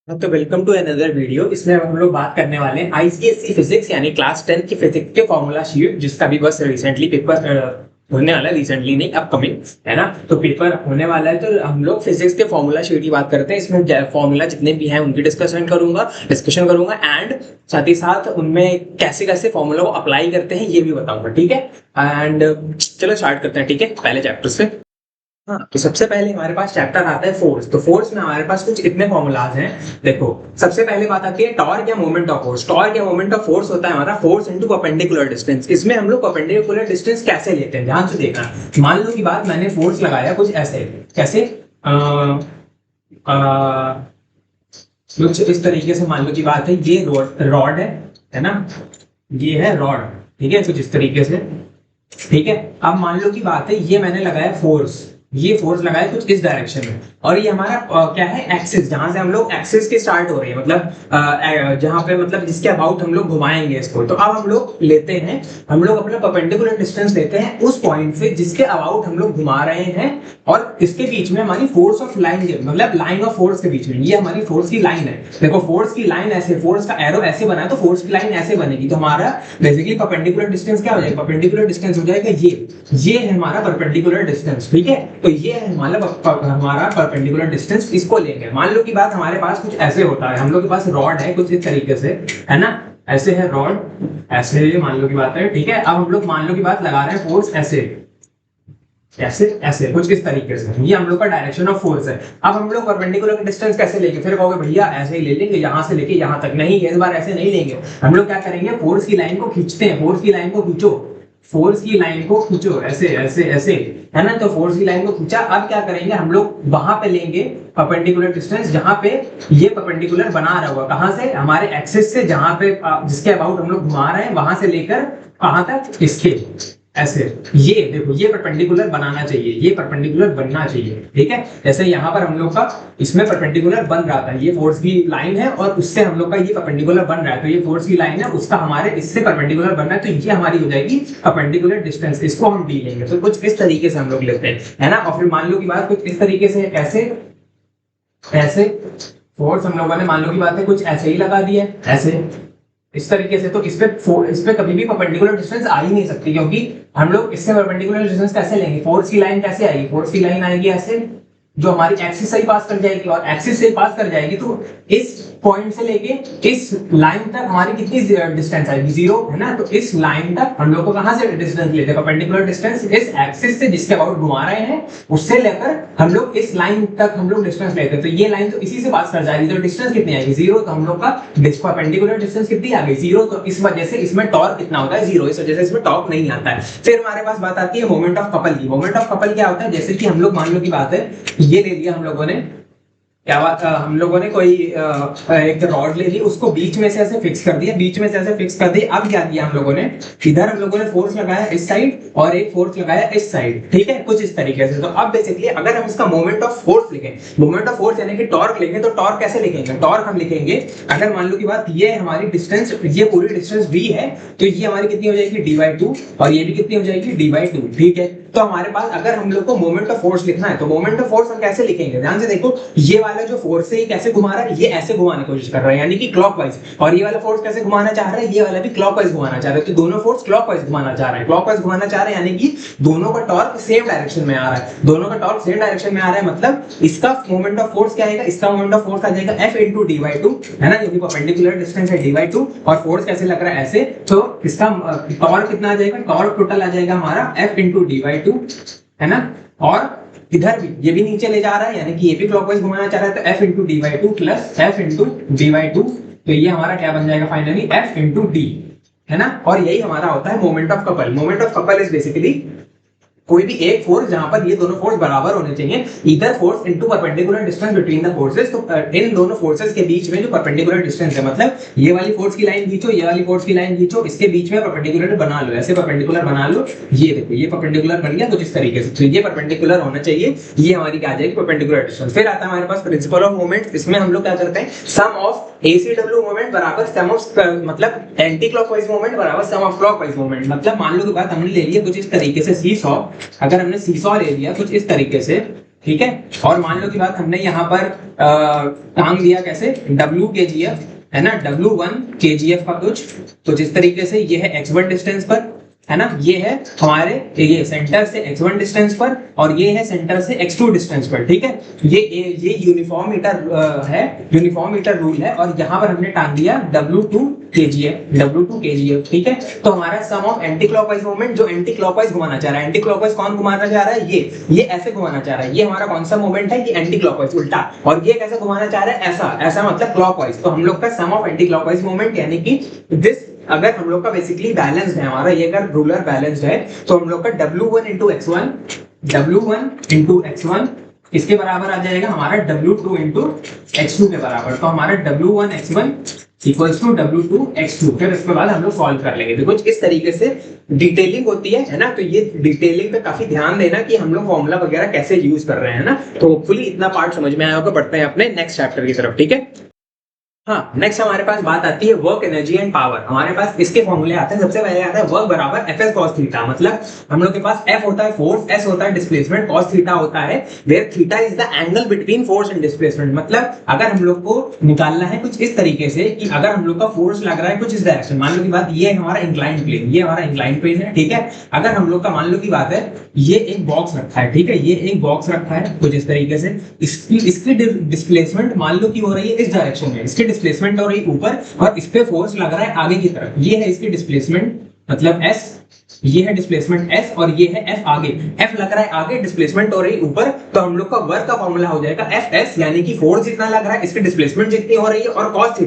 तो welcome to another video. इसमें हम लोग बात करने वाले हैं आईसीएसई फिजिक्स यानी क्लास 10 की फिजिक्स के फॉर्मूला शीट, जिसका भी बस रिसेंटली पेपर होने वाला है। रिसेंटली नहीं, अपकमिंग है ना। तो पेपर होने वाला है, तो हम लोग फिजिक्स के फॉर्मूला शीट की बात करते हैं। इसमें फॉर्मूला जितने भी हैं उनकी डिस्कशन करूंगा एंड साथ ही साथ उनमें कैसे कैसे फॉर्मूला को अप्लाई करते हैं ये भी बताऊंगा, ठीक है। एंड चलो स्टार्ट करते हैं, ठीक है, पहले चैप्टर से। हाँ, तो सबसे पहले हमारे पास चैप्टर आता है फोर्स। तो फोर्स में हमारे पास कुछ इतने फॉर्मूलाज हैं। देखो, सबसे पहले बात आती है टॉर्क या मोमेंट ऑफ फोर्स। टॉर्क या मोमेंट ऑफ फोर्स होता है हमारा फोर्स इनटू परपेंडिकुलर डिस्टेंस। इसमें हम लोग परपेंडिकुलर डिस्टेंस कैसे लेते हैं, ध्यान से देखना। मान लो की बात, मैंने फोर्स लगाया कुछ ऐसे, कैसे कुछ इस तरीके से। मान लो की बात है, ये रॉड है ना, ये है रॉड, ठीक है, कुछ इस तरीके से, ठीक है। अब मान लो की बात है, ये मैंने लगाया फोर्स, ये फोर्स लगाया कुछ इस डायरेक्शन में, और ये हमारा क्या है, एक्सिस, जहां से हम लोग एक्सिस के स्टार्ट हो रहे हैं, मतलब जहां पे मतलब जिसके अबाउट हम लोग घुमाएंगे इसको। तो अब हम लोग लेते हैं, हम लोग अपना परपेंडिकुलर डिस्टेंस लेते हैं उस पॉइंट से जिसके अबाउट हम लोग घुमा रहे हैं, और इसके बीच में हमारी फोर्स ऑफ लाइन, मतलब लाइन ऑफ फोर्स के बीच में, ये हमारी फोर्स की लाइन है। देखो, फोर्स की लाइन ऐसे, फोर्स का एरो ऐसे बना है, तो फोर्स की लाइन ऐसे बनेगी। तो हमारा बेसिकली परपेंडिकुलर डिस्टेंस क्या हो जाएगा, परपेंडिकुलर डिस्टेंस हो जाएगा ये है हमारा परपेंडिकुलर डिस्टेंस, ठीक है। तो ये है हमारा परपेंडिकुलर डिस्टेंस, इसको लेंगे। मान लो की बात हमारे पास कुछ ऐसे होता है, हम लोग के पास रॉड है कुछ इस तरीके से, है ना, ऐसे है रॉड, ऐसे मान लो की बात है, ठीक है। अब हम लोग मान लो की बात लगा रहे हैं फोर्स ऐसे, ऐसे ऐसे कुछ इस तरीके से, ये हम लोग का डायरेक्शन ऑफ फोर्स है। अब हम लोग परपेंडिकुलर डिस्टेंस कैसे लेंगे, फिर कहोगे भैया ऐसे ही ले लेंगे, यहां से लेके यहां तक। नहीं, इस बार ऐसे नहीं लेंगे। हम लोग क्या करेंगे, फोर्स की लाइन को खींचते हैं, फोर्स की लाइन को खींचो, फोर्स की लाइन को खींचो, ऐसे ऐसे ऐसे, है ना। तो फोर्स की लाइन को खींचा, अब क्या करेंगे, हम लोग वहां पे लेंगे परपेंडिकुलर डिस्टेंस जहां पे ये परपेंडिकुलर बना रहा होगा, कहां से, हमारे एक्सिस से, जहां पे जिसके अबाउट हम लोग घुमा रहे हैं, वहां से लेकर कहां तक, इसके ऐसे। ये देखो, ये परपेंडिकुलर बनाना चाहिए, ये परपेंडिकुलर बनना चाहिए, ठीक है। जैसे यहाँ पर हम लोग का इसमें परपेंडिकुलर बन रहा था, ये फोर्स की लाइन है और उससे हम लोग का ये परपेंडिकुलर बन रहा है, तो ये फोर्स की लाइन है, उसका हमारे इससे परपेंडिकुलर बन रहा है, तो ये हमारी हो जाएगी परपेंडिकुलर डिस्टेंस। इसको हम डी लेंगे। तो कुछ इस तरीके से हम लोग लेते हैं, है ना। और फिर मान लो की बात कुछ इस तरीके से, ऐसे ऐसे फोर्स हम लोगों ने, मान लो की बात है, कुछ ऐसे ही लगा दिया, ऐसे इस तरीके से। तो इस पे कभी भी परपेंडिकुलर डिस्टेंस आ ही नहीं सकती, क्योंकि हम लोग इससे परपेंडिकुलर डिस्टेंस कैसे लेंगे, फोर्स की लाइन कैसे आएगी, फोर्स की लाइन आएगी ऐसे, जो हमारी एक्सिस से ही पास कर जाएगी, और एक्सिस से पास कर जाएगी तो इस पॉइंट से लेके इस लाइन तक हमारी कितनी डिस्टेंस आएगी, जीरो, है ना। तो इस लाइन तक हम लोग को कहां से डिस्टेंस लेते हैं, परपेंडिकुलर डिस्टेंस इस एक्सिस से जिसके अबाउट घुमा रहे हैं उससे लेकर हम लोग इस लाइन तक हम लोग डिस्टेंस लेते हैं। तो ये लाइन तो इसी से पास कर जाएगी, तो डिस्टेंस कितनी आएगी, जीरो। तो हम लोग का परपेंडिकुलर डिस्टेंस कितनी आ गई, जीरो। तो इस वजह से इसमें टॉर्क कितना होता है, जीरो। इस वजह से इसमें टॉर्क नहीं आता है। फिर हमारे पास बात आती है मोमेंट ऑफ कपल की। मोमेंट ऑफ कपल क्या होता है, जैसे कि हम लोग, मान लो की बात है, ये ले लिया हम लोगों ने, क्या बात, हम लोगों ने कोई एक रॉड ले ली, उसको बीच में से ऐसे फिक्स कर दिया, बीच में से ऐसे फिक्स कर दिया। अब क्या किया हम लोगों ने, इधर हम लोगों ने फोर्स लगाया इस साइड और एक फोर्स लगाया इस साइड, ठीक है, कुछ इस तरीके से। तो अब बेसिकली अगर हम इसका मोमेंट ऑफ फोर्स लिखें, मोमेंट ऑफ फोर्स यानी कि टॉर्क लिखें, तो टॉर्क कैसे लिखेंगे, टॉर्क हम लिखेंगे, अगर मान लो की बात, ये हमारी डिस्टेंस, ये पूरी डिस्टेंस v है, तो ये हमारी कितनी हो जाएगी, d/2, और ये भी कितनी हो जाएगी, d/2, ठीक है। तो हमारे पास अगर हम लोग को मोमेंट ऑफ फोर्स लिखना है, तो मोमेंट ऑफ फोर्स हम कैसे लिखेंगे, ध्यान से देखो। ये वाला जो फोर्स है ये कैसे घुमा रहा है, ये ऐसे घुमाने की कोशिश कर रहा है, यानी कि क्लॉकवाइज। और ये वाला फोर्स कैसे घुमाना चाह रहा है, ये वाला भी क्लॉकवाइज घुमाना चाह रहा है। तो दोनों फोर्स क्लॉकवाइज घुमाना चाह रहे हैं, क्लॉकवाइज घुमाना चाह रहे हैं, यानी कि दोनों का टॉर्क सेम डायरेक्शन में आ रहा है, दोनों का टॉर्क सेम डायरेक्शन में आ रहा है। मतलब इसका मोमेंट ऑफ फोर्स क्या आएगा, इसका मोमेंट ऑफ फोर्स आ जाएगा F into d/2, है ना, क्योंकि परपेंडिकुलर डिस्टेंस है d/2, और फोर्स कैसे लग रहा है, ऐसे। तो इसका टॉर्क कितना आ जाएगा, टॉर्क टोटल आ जाएगा हमारा F into d/2, है ना। और इधर भी, ये भी नीचे ले जा रहा है, यानी कि ये भी क्लॉकवाइज घुमाना चाह रहा है, तो F into d/2 plus F into d/2, तो ये हमारा क्या बन जाएगा फाइनली, F into d, है ना। और यही हमारा होता है moment of couple. Moment of couple is basically कोई भी एक फोर्स जहां पर ये दोनों फोर्स बराबर होने चाहिए, इधर force into perpendicular distance between the forces. तो इन दोनों फोर्सेस के बीच में जो परपेंडिकुलर डिस्टेंस है, मतलब ये वाली फोर्स की लाइन खींचो, ये वाली फोर्स की लाइन खींचो, इसके बीच में परपेंडिकुलर बना लो, ऐसे परपेंडिकुलर बना लो। ये देखो, ये परपेंडिकुलर बन गया कुछ इस तरीके से, तो ये परपेंडिकुलर होना चाहिए, ये हमारी क्या आ जाएगी, परपेंडिकुलर डिस्टेंस। फिर आता है हमारे पास प्रिंसिपल ऑफ मोमेंट। इसमें हम लोग क्या करते हैं, सम ऑफ ACW मोमेंट बराबर सम ऑफ, मतलब एंटी क्लॉकवाइज मोमेंट बराबर सम ऑफ क्लॉकवाइज मोमेंट। मतलब मान लो की बात हमने ले लिया कुछ इस तरीके से, सी सॉ, अगर हमने सीसॉ ले लिया कुछ इस तरीके से, ठीक है। और मान लो की बात हमने यहाँ पर टांग दिया कैसे, W kgf है ना, W1 kgf का कुछ, तो जिस तरीके से ये है x1 डिस्टेंस पर है ना, ये है हमारे ये सेंटर से x1 डिस्टेंस पर और ये है सेंटर से x2 डिस्टेंस पर, ठीक है। ये यूनिफॉर्म मीटर है, यूनिफॉर्म मीटर रूल है और यहाँ पर हमने टांग दिया W2 kgf, ठीक है। तो हमारा सम ऑफ एंटी क्लॉकवाइज मूवमेंट, जो एंटी क्लॉकवाइज घुमाना चाह रहा है, एंटी क्लॉकवाइज कौन घुमाना चाह रहा है, ये ऐसे घुमाना चाह रहा है, ये हमारा कौन सा मूवमेंट है, ये एंटी क्लॉकवाइज उल्टा, और ये कैसे घुमाना चाह रहा है, ऐसा ऐसा मतलब क्लॉकवाइज। तो हम लोग का सम ऑफ एंटी क्लॉकवाइज मूवमेंट यानी कि दिस, अगर हम लोग का बेसिकली बैलेंस्ड है हमारा, ये अगर रूलर बैलेंस्ड है तो हम लोग का W1 into x1 इसके बराबर आ जाएगा हमारा W2 into x2 के बराबर। तो हमारा W1 x1 equals to W2 x2। फिर इसके बाद हम लोग सॉल्व कर लेंगे। तो कुछ इस तरीके से डिटेलिंग होती है ना। तो ये डिटेलिंग पे काफी ध्यान देना कि हम लोग फॉर्मूला वगैरह कैसे यूज कर रहे हैं ना। तो होपफुली इतना पार्ट समझ में आया होगा। बढ़ते हैं अपने नेक्स्ट चैप्टर की तरफ, ठीक है। हाँ, नेक्स्ट हमारे पास बात आती है वर्क, एनर्जी एंड पावर। हमारे पास इसके फॉर्मूले आते हैं। सबसे पहले आता है वर्क बराबर एफ कॉस थीटा। मतलब हम लोग के पास एफ होता है फोर्स, एस होता है डिस्प्लेसमेंट, कॉस थीटा होता है where theta is the angle between force and displacement. मतलब अगर हम लोग को निकालना है कुछ इस तरीके से कि अगर हम लोग का फोर्स लग रहा है कुछ इस डायरेक्शन, मान लो की बात ये हमारा इंक्लाइन प्लेन, ये हमारा इंक्लाइन प्लेन है, ठीक है। अगर हम लोग का मान लो की बात है ये एक बॉक्स रखा है, ठीक है, ये एक बॉक्स रखा है कुछ इस तरीके से, इसकी डिस्प्लेसमेंट मान लो की हो रही है इस डायरेक्शन में, इसकी डिस्प्लेसमेंट हो रही है ऊपर और इस पे फोर्स लग रहा है आगे की तरफ। ये है इसकी डिस्प्लेसमेंट मतलब s, ये है डिस्प्लेसमेंट s और ये है f आगे। f लग रहा है आगे, डिस्प्लेसमेंट हो रही है ऊपर, तो हम लोग का वर्क का फॉर्मूला हो जाएगा fs, यानी कि फोर्स जितना लग रहा है इसकी डिस्प्लेसमेंट जितनी हो रही है, और cos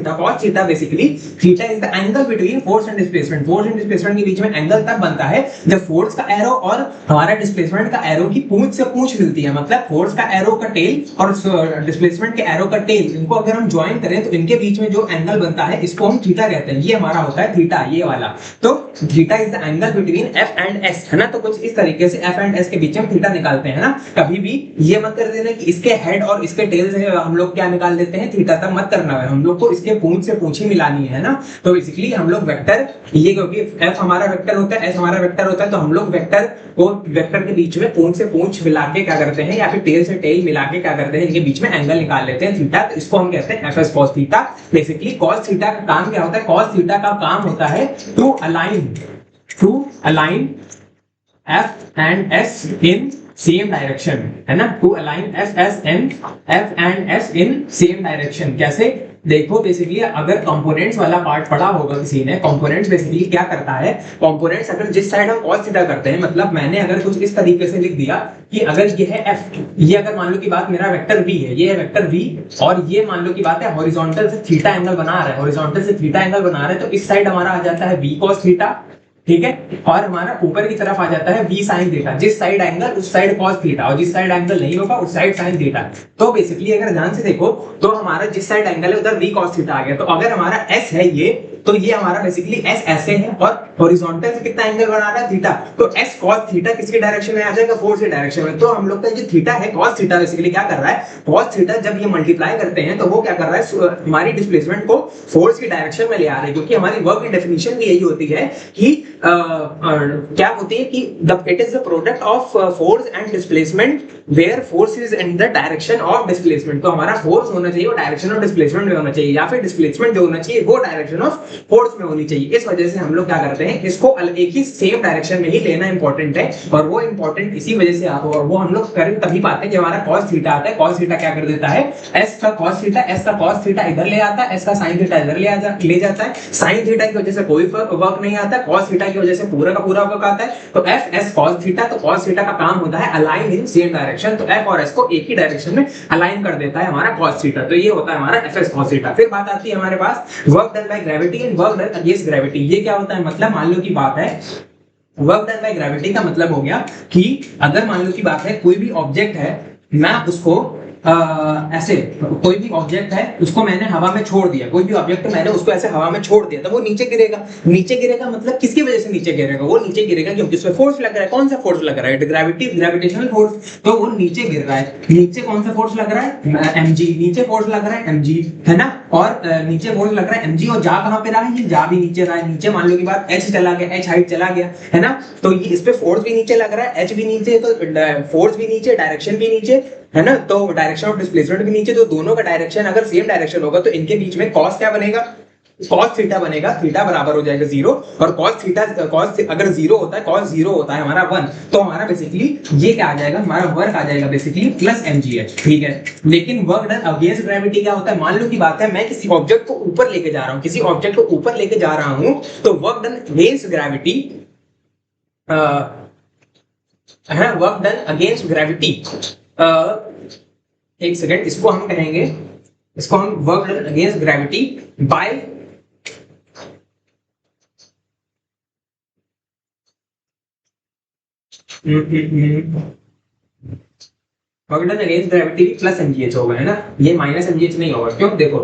theta basically theta is the angle between force and displacement. Force and displacement के बीच में एंगल तब बनता है जब फोर्स का एरो और हमारा डिस्प्लेसमेंट का एरो की पूंछ से पूंछ मिलती है। मतलब फोर्स का एरो का टेल और डिस्प्लेसमेंट के एरो का टेल, इनको अगर हम ज्वाइन करें तो इनके बीच में जो एंगल बनता है इसको हम थीटा कहते हैं। ये हमारा होता है थीटा, ये वाला। तो theta is the angle between f and s, है ना। तो कुछ इस तरीके से f एंड s के बीच में थीटा निकालते हैं ना। कभी भी ये मत कर देना कि इसके हेड और इसके टेल से हम लोग क्या निकाल देते हैं थीटा, तब मत करना है। हम लोग को इसके पूंछ से पूंछ ही मिलानी है ना। तो बेसिकली हम लोग वेक्टर, ये क्योंकि f हमारा वेक्टर होता है, s हमारा वेक्टर होता है, तो हम लोग वेक्टर को वेक्टर के बीच में पूंछ से पूंछ मिला के क्या करते हैं, या फिर टेल से टेल मिला के क्या करते हैं, इनके बीच में एंगल निकाल लेते हैं थीटा। तो इसको हम कहते हैं fs cos theta. Basically cos theta का काम क्या होता है, cos थीटा का काम होता है to align f and s in same direction, है ना। To align f and s in same direction। कैसे, देखो बेसिकली अगर कंपोनेंट्स वाला पार्ट पढ़ा होगा किसी ने, कंपोनेंट्स बेसिकली क्या करता है, कंपोनेंट्स अगर जिस साइड हम cos थीटा करते हैं, मतलब मैंने अगर कुछ इस तरीके से लिख दिया कि अगर ये है f, ये अगर मान लो की बात मेरा वेक्टर v है, ये है वेक्टर v, और ये मान लो की बात है हॉरिजॉन्टल से थीटा एंगल बना रहा है, हॉरिजॉन्टल से थीटा एंगल बना रहा है, तो इस साइड हमारा आ जाता है v cos थीटा, ठीक है। और हमारा ऊपर की तरफ आ जाता है v sin थीटा। जिस साइड एंगल उस साइड cos थीटा, और जिस साइड एंगल नहीं होगा उस साइड sin थीटा। तो बेसिकली अगर ध्यान से देखो तो हमारा जिस साइड एंगल है उधर v cos थीटा आ गया। तो अगर हमारा s है ये, तो ये हमारा बेसिकली s ऐसे है और हॉरिजॉन्टल से कितना एंगल बना रहा है थीटा, तो s cos थीटा किसके डायरेक्शन में आ जाएगा, फोर्स के डायरेक्शन में। तो हम लोग का जो थीटा है cos थीटा बेसिकली क्या कर रहा है, cos थीटा जब ये मल्टीप्लाई करते हैं तो वो क्या कर रहा है, हमारी डिस्प्लेसमेंट को फोर्स की डायरेक्शन में ले आ रही है। क्योंकि हमारी वर्क की डेफिनेशन भी यही होती है कि क्या होती है कि it is the product of force and displacement where force is in the direction of displacement. तो हमारा फोर्स होना चाहिए वो डायरेक्शन ऑफ डिस्प्लेसमेंट में होना चाहिए, या फिर डिस्प्लेसमेंट जो होना चाहिए वो डायरेक्शन ऑफ फोर्स में होनी चाहिए। इस वजह से हम लोग क्या करते हैं, इसको एक ही सेम डायरेक्शन में ही लेना इंपॉर्टेंट है। और वो इंपॉर्टेंट इसी वजह से और वो हम लोग कर तभी पाते हैं जब हमारा cos थीटा आता है। cos थीटा क्या कर देता है, s का cos थीटा, s का cos थीटा इधर ले आता है, s का sin थीटा इधर ले जाता है। sin थीटा की वजह से कोई वर्क नहीं आता, cos थीटा की वजह से पूरा का पूरा वर्क आता है। तो f s cos थीटा, तो cos थीटा का काम होता है अलाइन इन सेम डायरेक्शन। तो f और s को एक ही डायरेक्शन में अलाइन कर देता है हमारा cos थीटा। तो ये होता है हमारा f s cos थीटा। फिर बात आती है हमारे पास work done by gravity and work done against gravity. ये क्या होता है, मतलब मान लो की बात है वर्क डन बाय ग्रेविटी का मतलब हो गया कि अगर मान लो की बात है कोई भी ऑब्जेक्ट है, मैं उसको ऐसे कोई भी ऑब्जेक्ट है उसको मैंने हवा में छोड़ दिया, कोई भी ऑब्जेक्ट मैंने उसको ऐसे हवा में छोड़ दिया, तो वो नीचे गिरेगा। नीचे गिरेगा मतलब किसकी वजह से नीचे गिरेगा, वो नीचे गिरेगा क्योंकि उसमें फोर्स लग रहा है। कौन सा फोर्स लग रहा है, ग्रेविटेशनल फोर्स। तो वो नीचे गिर रहा है, नीचे कौन सा फोर्स लग रहा है, mg, नीचे फोर्स लग रहा है mg, है ना। और नीचे फोर्स लग रहा है mg, और जा कहां पे रहा है, ये जा भी नीचे रहा है, नीचे मान लो की बात h चला गया, h हाइट चला गया है ना, तो ये इस पे फोर्स भी नीचे लग रहा है, h भी नीचे, तो फोर्स भी नीचे, डायरेक्शन भी नीचे है ना, तो डायरेक्शन ऑफ डिस्प्लेसमेंट भी नीचे, तो दोनों का डायरेक्शन अगर सेम डायरेक्शन होगा तो इनके बीच में कॉस क्या बनेगा, कॉस थीटा बनेगा, थीटा बराबर हो जाएगा 0, और कॉस थीटा, कॉस अगर 0 होता है, कॉस 0 होता है हमारा 1, तो हमारा बेसिकली ये क्या आ जाएगा, हमारा वर्क आ जाएगा बेसिकली प्लस mgh, ठीक है। लेकिन वर्क डन अगेंस्ट ग्रेविटी क्या होता है, मान लो की बात है मैं किसी ऑब्जेक्ट को ऊपर लेके जा रहा हूं, किसी ऑब्जेक्ट को ऊपर लेके जा रहा हूं, तो वर्क डन अगेंस्ट ग्रेविटी है, वर्क डन अगेंस्ट ग्रेविटी, एक सेकेंड, इसको हम कहेंगे, इसको हम work done against gravity by work done against gravity plus mgh होगा, है ना, ये माइनस mgh नहीं होगा, क्यों, देखो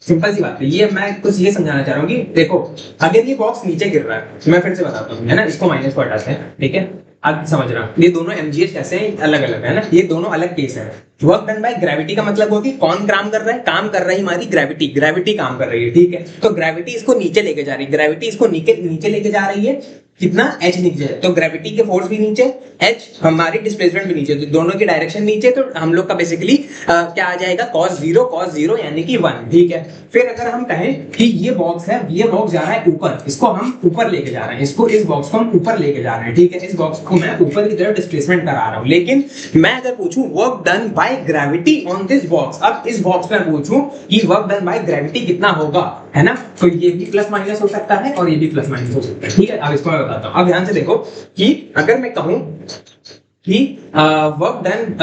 सिंपल सी बात है, ये मैं कुछ ये समझाना चाह रहा हूँ कि देखो अगर ये बॉक्स नीचे गिर रहा है, मैं फिर से बताता हूँ, है ना, इसको माइनस को हटाते हैं, ठीक है, अब समझ रहा हूँ ये दोनों mgh कैसे हैं, अलग अलग है ना, ये दोनों अलग केस है। वर्क डन बाय ग्रेविटी का मतलब होगी कौन काम कर रहा है, काम कर रही है हमारी ग्रेविटी, ग्रेविटी काम कर रही है, ठीक है, तो ग्रेविटी इसको नीचे लेके जा रही है, ग्रेविटी इसको नीचे लेके जा रही है, कितना h नीचे है, तो ग्रेविटी के फोर्स भी नीचे, h हमारी डिस्प्लेसमेंट भी नीचे, तो दोनों की डायरेक्शन नीचे, तो हम लोग का बेसिकली क्या आ जाएगा, cos 0 यानी कि 1, ठीक है। फिर अगर हम कहें कि ये बॉक्स है, ये बॉक्स जा रहा है ऊपर, इसको हम ऊपर लेके जा रहे हैं, इसको, इस बॉक्स को हम ऊपर लेके जा रहे हैं, ठीक है, इस बॉक्स को मैं ऊपर की तरफ डिस्प्लेसमेंट करा रहा हूं, लेकिन मैं अगर पूछूं work done by gravity on this box, अब इस बॉक्स में पूछूं कि वर्क डन बाय ग्रेविटी कितना होगा, है ना, तो ये भी प्लस माइनस हो सकता है और ये भी प्लस माइनस हो सकता है, ठीक है। अब इसको मैं बताता हूं, अब ध्यान से देखो कि अगर मैं कहूं कि वर्क डन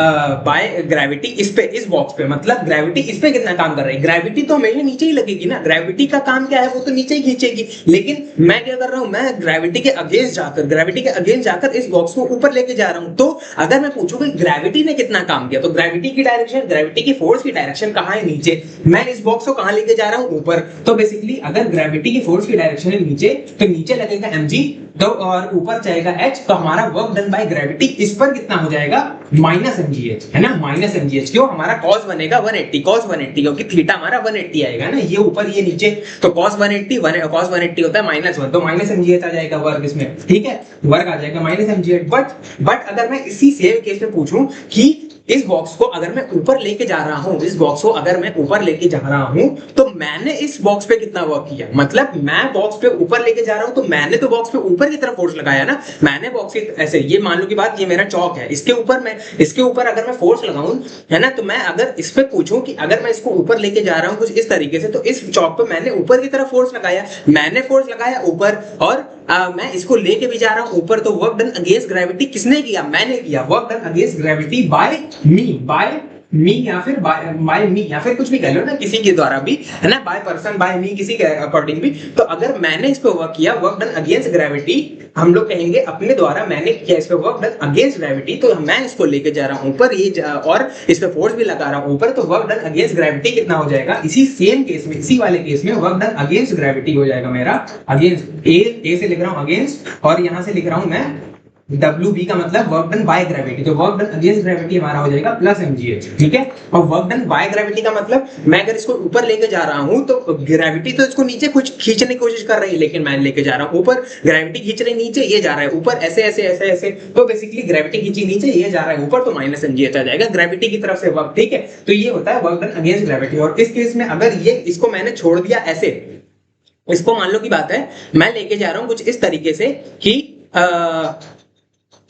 बाय ग्रेविटी इस पे, इस बॉक्स पे, मतलब ग्रेविटी इस पे कितना काम कर रही है, ग्रेविटी तो हमेशा नीचे ही लगेगी ना, ग्रेविटी का काम क्या है, वो तो नीचे ही खींचेगी, लेकिन मैं क्या कर रहा हूं, मैं ग्रेविटी के अगेंस्ट जाकर इस बॉक्स को ऊपर लेके जा रहा हूं, तो अगर मैं पूछूं कि ग्रेविटी ने कितना काम किया, तो ग्रेविटी की डायरेक्शन, ग्रेविटी की फोर्स की डायरेक्शन कहां है, नीचे, मैं इस बॉक्स को कहां लेके जा रहा हूं, ऊपर, तो बेसिकली अगर ग्रेविटी की फोर्स की डायरेक्शन है नीचे, तो नीचे लगेगा mg, तो और ऊपर जाएगा h, तो हमारा वर्क डन बाय ग्रेविटी इस पर कितना हो जाएगा, माइनस mgh, है ना, माइनस mgh, क्यों, हमारा cos बनेगा 180, cos 180, क्योंकि थीटा हमारा 180 आएगा ना, ये ऊपर ये नीचे, तो cos 180 होता है -1, तो माइनस mgh आ जाएगा वर्क इसमें, ठीक है, वर्क आ जाएगा माइनस mgh। बट अगर मैं इसी सेम केस में पूछूं कि इस बॉक्स को अगर मैं ऊपर लेके जा रहा हूं, इस बॉक्स को अगर मैं ऊपर लेके जा रहा हूं, तो मैंने इस बॉक्स पे कितना वर्क किया, मतलब मैं बॉक्स पे ऊपर लेके जा रहा हूं, तो मैंने तो बॉक्स पे ऊपर की तरफ फोर्स लगाया ना, मैंने बॉक्स के ऐसे, ये मान लो की बात, ये मेरा चौक है, इसके ऊपर अगर मैं फोर्स लगाऊं, है ना, तो मैं अगर इस पे पूछूं कि अगर मैं इसको ऊपर लेके जा रहा हूं कुछ इस तरीके से, तो इस चौक पे मैंने ऊपर की तरफ फोर्स लगाया, मैंने फोर्स लगाया ऊपर, और मैं इसको लेके भी जा रहा हूं ऊपर, तो वर्क डन अगेंस्ट ग्रेविटी किसने किया, मैंने किया, work done against gravity by me या फिर बाय मी, या फिर कुछ भी कह लो ना, किसी के द्वारा भी, है ना, बाय पर्सन, बाय मी, किसी के अकॉर्डिंग भी, तो अगर मैंने इस पे वर्क किया, वर्क डन अगेंस्ट ग्रेविटी, हम लोग कहेंगे अपने द्वारा मैंने किया इस पे वर्क डन अगेंस्ट ग्रेविटी, तो मैं इसको लेके जा रहा हूं ऊपर, ये और इस पे फोर्स भी लगा रहा हूं ऊपर, तो वर्क डन अगेंस्ट ग्रेविटी कितना हो जाएगा, इसी सेम केस में, इसी वाले केस में वर्क डन अगेंस्ट ग्रेविटी हो जाएगा मेरा, अगेंस्ट ए से लिख रहा हूं अगेंस्ट, और यहां से लिख रहा हूं मैं WB का मतलब वर्क डन बाय ग्रेविटी, तो वर्क डन अगेंस्ट ग्रेविटी हमारा हो जाएगा प्लस mgh, ठीक है। और वर्क डन बाय ग्रेविटी का मतलब मैं अगर इसको ऊपर लेके जा रहा हूं, तो ग्रेविटी तो इसको नीचे कुछ खींचने की कोशिश कर रही है, लेकिन मैं लेके जा रहा हूं ऊपर, ग्रेविटी खींच रही नीचे, ये जा रहा है ऊपर, ऐसे ऐसे ऐसे ऐसे, तो बेसिकली ग्रेविटी खींची नीचे, ये जा रहा है ऊपर, तो माइनस mgh आ जाएगा ग्रेविटी की तरफ से वर्क, ठीक है। तो ये होता है वर्क डन अगेंस्ट ग्रेविटी। और इस केस में अगर ये इसको मैंने छोड़ दिया ऐसे, इसको मान लो की बात है मैं लेके जा रहा हूं कुछ इस तरीके से कि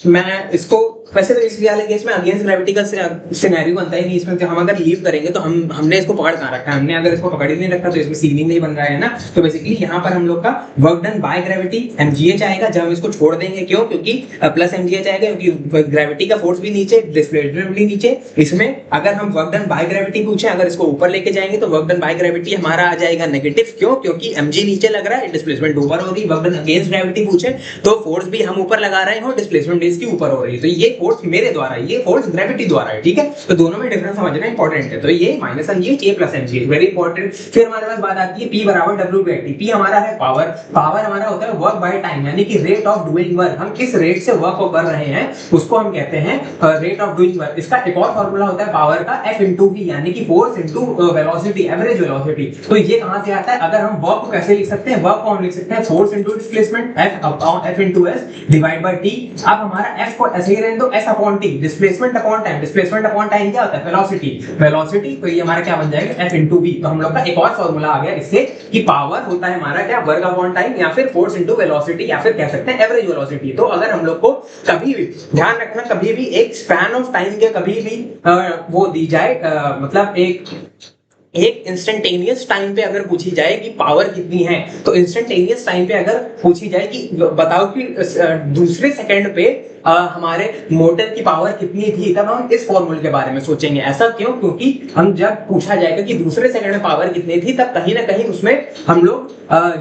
मैं इसको, वैसे तो इस वाले केस में अगेंस्ट ग्रेविटी का सिनेरियो बनता ही नहीं इसमें, तो हम अगर लीव करेंगे तो हमने इसको पकड़ कहां रखा है, हमने अगर इसको पकड़ ही नहीं रखा तो इसमें सीलिंग नहीं बन रहा है ना, तो बेसिकली यहाँ पर हम लोग का work done by gravity mgh आएगा, जब हम इसको छोड़ देंगे, क्यों, क्योंकि प्लस mgh आएगा, क्योंकि ग्रेविटी का फोर्स भी नीचे, डिस्प्लेसमेंट भी नीचे, इसमें अगर हम वर्क डन बाय ग्रेविटी पूछे, अगर इसको ऊपर लेके जाएंगे तो वर्क डन बाय ग्रेविटी हमारा आ जाएगा नेगेटिव, क्यों, क्योंकि mg नीचे लग रहा है, डिस्प्लेसमेंट ऊपर हो रही, वर्क डन अगेंस्ट ग्रेविटी पूछे तो फोर्स भी हम ऊपर लगा रहे हैं और डिस्प्लेसमेंट इसकी ऊपर हो रही है, तो ये फोर्स मेरे द्वारा, ये फोर्स ग्रेविटी द्वारा है, ठीक है। तो दोनों में डिफरेंस समझना इंपॉर्टेंट है। तो ये माइनस mgh ये प्लस mgh, वेरी इंपॉर्टेंट। फिर हमारे पास बात आती है P बराबर W/T। P हमारा है पावर, पावर हमारा होता है वर्क बाय टाइम, यानी कि रेट ऑफ डूइंग वर्क। हम किस रेट से वर्क को कर रहे हैं उसको हम कहते हैं रेट ऑफ डूइंग वर्क। इसका एक और फार्मूला होता है पावर का F into V, यानी कि force into velocity, average velocity. तो ये कहां से आता है? अगर हम वर्क को कैसे लिख सकते हैं? वर्क को हम लिख सकते हैं force into displacement, F into S divide by T। अब हमारा F को ऐसे ही रहने दो, S upon T, displacement upon time. Displacement upon time क्या होता है? Velocity, velocity. तो ये हमारा क्या बन जाएगा? F into V। तो हम लोग का एक और फार्मूला आ गया इससे कि पावर होता है हमारा क्या? वर्क अपॉन टाइम, या फिर फोर्स इनटू वेलोसिटी, या फिर कह सकते हैं एवरेज वेलोसिटी। तो अगर हम लोग को कभी भी ध्यान रखना, कभी भी एक स्पैन ऑफ टाइम के कभी भी वो दी जाए, मतलब एक इंस्टेंटेनियस टाइम पे अगर पूछी जाए कि पावर कितनी है, तो इंस्टेंटेनियस टाइम पे अगर पूछी जाए कि बताओ कि दूसरे सेकंड पे हमारे मोटर की पावर कितनी थी, तब हम इस फॉर्मूले के बारे में सोचेंगे। ऐसा क्यों? क्योंकि हम जब पूछा जाएगा कि दूसरे सेकंड में पावर कितनी थी, तब कहीं ना कहीं उसमें हम लोग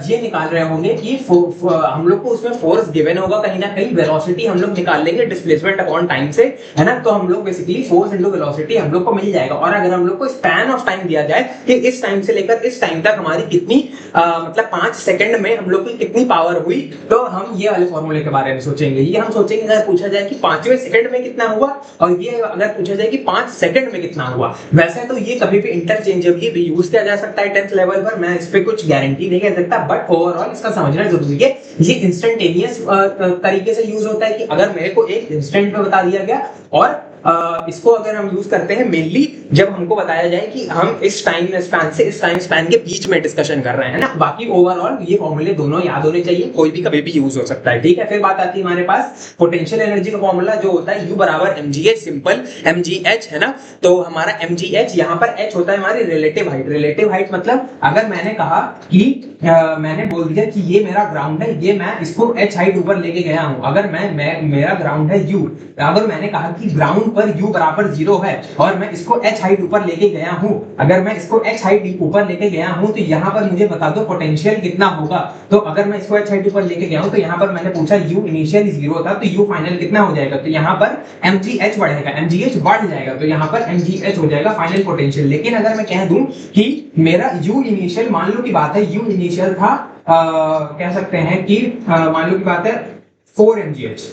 ये निकाल रहे होंगे कि हम लोग को उसमें फोर्स गिवन होगा, कहीं ना कहीं वेलोसिटी हम लोग निकाल लेंगे डिस्प्लेसमेंट अपॉन टाइम से, है ना। तो हम लोग बेसिकली फोर्स इनटू वेलोसिटी हम लोग को मिल जाएगा। और अगर हम लोग को स्पैन ऑफ टाइम दिया जाए कि इस टाइम से लेकर इस टाइम तक हमारी कितनी मतलब 5 सेकंड में हम लोग की कितनी पावर हुई, तो हम ये वाले फॉर्मूले के बारे में सोचेंगे। ये हम सोचेंगे अगर पूछा जाए कि 5वें सेकंड में कितना हुआ, और ये अगर पूछा जाए कि 5 सेकंड में कितना हुआ। वैसे तो ये कभी भी इंटरचेंजेबली भी यूज किया जा सकता है 10th लेवल पर, मैं इस पे कुछ गारंटी नहीं कह सकता, बट ओवरऑल इसका समझना जरूरी है। ये इंस्टेंटेनियस तरीके से यूज होता है कि अगर मेरे को एक इंस्टेंट में बता दिया गया, और इसको अगर हम यूज करते हैं मेनली जब हमको बताया जाए कि हम इस टाइम स्पैन से इस टाइम स्पैन के बीच में डिस्कशन कर रहे हैं ना। बाकी ओवरऑल ये फॉर्मूले दोनों याद होने चाहिए, कोई भी कभी भी यूज हो सकता है, ठीक है। फिर बात आती है हमारे पास पोटेंशियल एनर्जी का फॉर्मूला जो होता है U बराबर mgh, सिंपल mgh, है ना। तो हमारा mgh यहाँ पर h होता है हमारी रिलेटिव हाइट। रिलेटिव हाइट मतलब अगर मैंने कहा कि मैंने बोल दिया कि ये मेरा ग्राउंड है, ये मैं इसको h हाइट ऊपर लेके गया हूं, अगर मैं मेरा ग्राउंड है U, अगर मैंने कहा कि ग्राउंड पर U बराबर 0 है और मैं इसको h हाइट ऊपर लेके गया हूं, अगर मैं इसको h हाइट ऊपर लेके गया हूं, तो यहाँ पर मुझे बता दो पोटेंशियल कितना होगा। तो अगर मैं इसको h हाइट ऊपर लेके गया हूं, तो यहाँ पर मैंने पूछा U इनिशियल 0 था, तो U फाइनल कितना हो जाएगा? तो यहाँ पर mgh बढ़ेगा, mgh बढ़ जाएगा, तो यहाँ पर mgh हो जाएगा फाइनल पोटेंशियल। लेकिन अगर मैं कह दूं कि मेरा U इनिशियल, मान लो की बात है U इनिशियल था कह सकते हैं कि मान लो की बात है 4 mgh,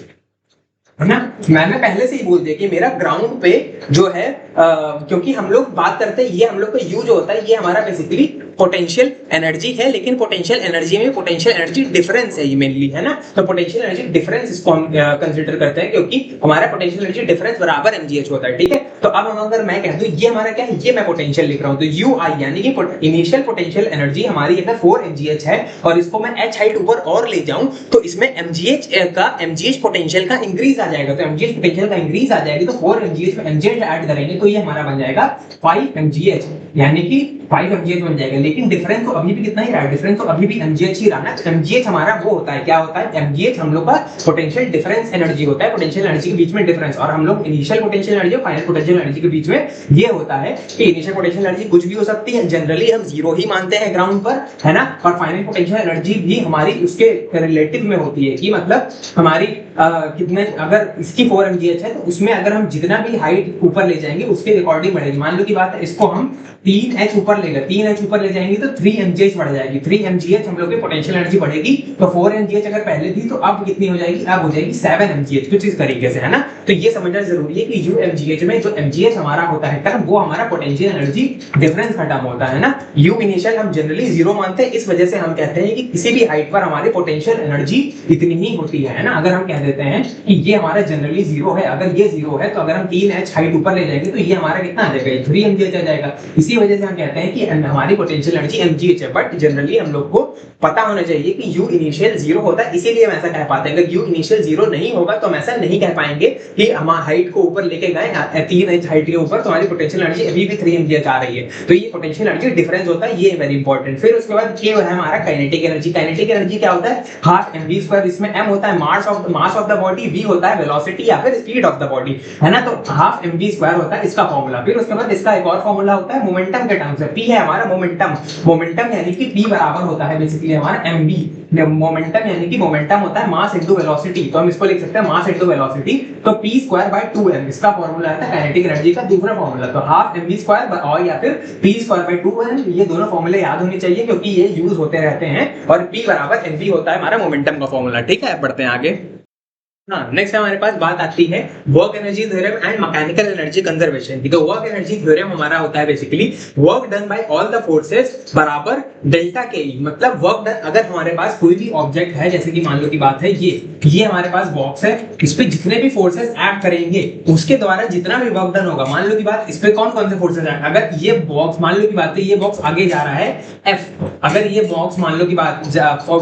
है ना। मैंने पहले से ही बोल दिया कि मेरा ग्राउंड पे जो है क्योंकि हम लोग बात करते हैं, ये हम लोग का यू जो होता है ये हमारा बेसिकली पोटेंशियल एनर्जी है, लेकिन पोटेंशियल एनर्जी में पोटेंशियल एनर्जी डिफरेंस है ये मेनली, है ना। तो पोटेंशियल एनर्जी डिफरेंस इसको हम कंसीडर करते हैं, क्योंकि हमारा पोटेंशियल एनर्जी डिफरेंस बराबर mgh होता है, ठीक है। तो अब हम अगर मैं कह दूं ये हमारा क्या है, ये मैं पोटेंशियल लिख रहा हूं, तो ui यानी कि इनिशियल पोटेंशियल एनर्जी हमारी है 4 mgh है, और इसको मैं h हाइट ऊपर और ले जाऊं तो इसमें mgh पोटेंशियल का इंक्रीज आ जाएगा। तो mgh पोटेंशियल का इंक्रीज आ जाएगी, तो 4 mgh में mgh ऐड करेंगे तो ये हमारा बन जाएगा 5 mgh, यानी कि 5 mgh बन जाएगा। लेकिन डिफरेंस तो अभी भी कितना ही रहा है, डिफरेंस तो अभी भी mgh ही रहा ना। mgh हमारा वो होता है, क्या होता है mgh हम लोग का पोटेंशियल डिफरेंस एनर्जी होता है, पोटेंशियल एनर्जी के बीच में डिफरेंस। और हम लोग इनिशियल पोटेंशियल एनर्जी और फाइनल पोटेंशियल एनर्जी के बीच में ये होता है कि इनिशियल पोटेंशियल एनर्जी कुछ भी हो सकती है, जनरली हम 0 ही मानते हैं ग्राउंड पर, है ना। और फाइनल पोटेंशियल एनर्जी भी हमारी उसके रिलेटिव में होती है, कि मतलब हमारी कितने, अगर इसकी 4 mgh है तो उसमें अगर हम जितना भी हाइट ऊपर ले जाएंगे उसके अकॉर्डिंग बढ़ेगी। मान लो की बात है इसको हम 3h ऊपर लेगा, 3h ऊपर ले जाएंगे तो 3 mgh बढ़ जाएगी, 3 mgh हम लोग की पोटेंशियल एनर्जी बढ़ेगी। तो 4 mgh अगर पहले थी तो अब कितनी हो जाएगी, अब हो जाएगी 7 mgh, कुछ इस तरीके से, है ना। तो ये समझना जरूरी है कि u mgh में जो mgh हमारा होता है टर्म, वो हमारा पोटेंशियल एनर्जी डिफरेंस का टर्म होता है ना। u इनिशियल हम जनरली 0 मानते हैं, इस वजह से हम कहते हैं कि किसी भी हाइट पर हमारी पोटेंशियल एनर्जी इतनी ही होती है ना। अगर हम कह देते हैं कि ये हमारा जनरली 0 है, अगर ये 0 है तो अगर हम 3h हाइट ऊपर ले जाएंगे तो ये हमारा कितना आ जाएगा, 3 mgh आ जाएगा। इसी वजह से हम कहते हैं कि हमारी पोटेंशियल एनर्जी mgh है। बट जनरली हम लोग को पता होना चाहिए कि u इनिशियल 0 होता है, इसीलिए हम ऐसा कह पाते हैं। अगर u इनिशियल 0 नहीं होगा तो हम ऐसा नहीं कह पाएंगे कि हम हाइट को ऊपर लेके गए 3h हाइट के ऊपर तो हमारी पोटेंशियल एनर्जी अभी भी 3 mgh आ रही है। तो ये पोटेंशियल एनर्जी डिफरेंस होता है, ये वेरी इंपॉर्टेंट। फिर उसके बाद ये है हमारा काइनेटिक एनर्जी। काइनेटिक एनर्जी क्या होता है, हाफ mv स्क्वायर, इसमें m होता है mass mass of the body, v होता है वेलोसिटी या फिर स्पीड ऑफ द बॉडी, है ना। तो हाफ mv स्क्वायर होता है इसका फॉर्मूला। फिर उसके बाद इसका एक और फॉर्मूला होता है मोमेंटम के टर्म्स में, p है हमारा मोमेंटम, मोमेंटम यानी कि p बराबर होता है बेसिकली हमारा mv, मोमेंटम यानी कि मोमेंटम होता है मास इनटू वेलोसिटी, तो हम इसको लिख सकते हैं मास इनटू वेलोसिटी। तो p स्क्वायर बाय 2m इसका फॉर्मूला है काइनेटिक एनर्जी का दूसरा फॉर्मूला। तो हाफ mv स्क्वायर और या फिर p स्क्वायर बाय 2m, ये दोनों फॉर्मूले याद होने चाहिए क्योंकि ये यूज होते रहते हैं। और p बराबर mv होता है हमारा मोमेंटम का फॉर्मूला, ठीक है। बढ़ते हैं आगे। हाँ, नेक्स्ट हमारे पास बात आती है work energy theorem and mechanical energy conservation की। तो वर्क एनर्जी थ्योरम हमारा होता है basically work done bye all the forces बराबर डेल्टा के, मतलब वर्क डन, अगर हमारे पास कोई भी ऑब्जेक्ट है, जैसे कि मान लो की बात है ये हमारे पास बॉक्स है, इस पे जितने भी फोर्सेस एक्ट करेंगे उसके द्वारा जितना भी वर्क डन होगा, मान लो की बात इस पे कौन कौन से फोर्सेस एक्ट, अगर ये बॉक्स मान लो की बात है ये बॉक्स आगे जा रहा है F, अगर ये बॉक्स मान लो की बात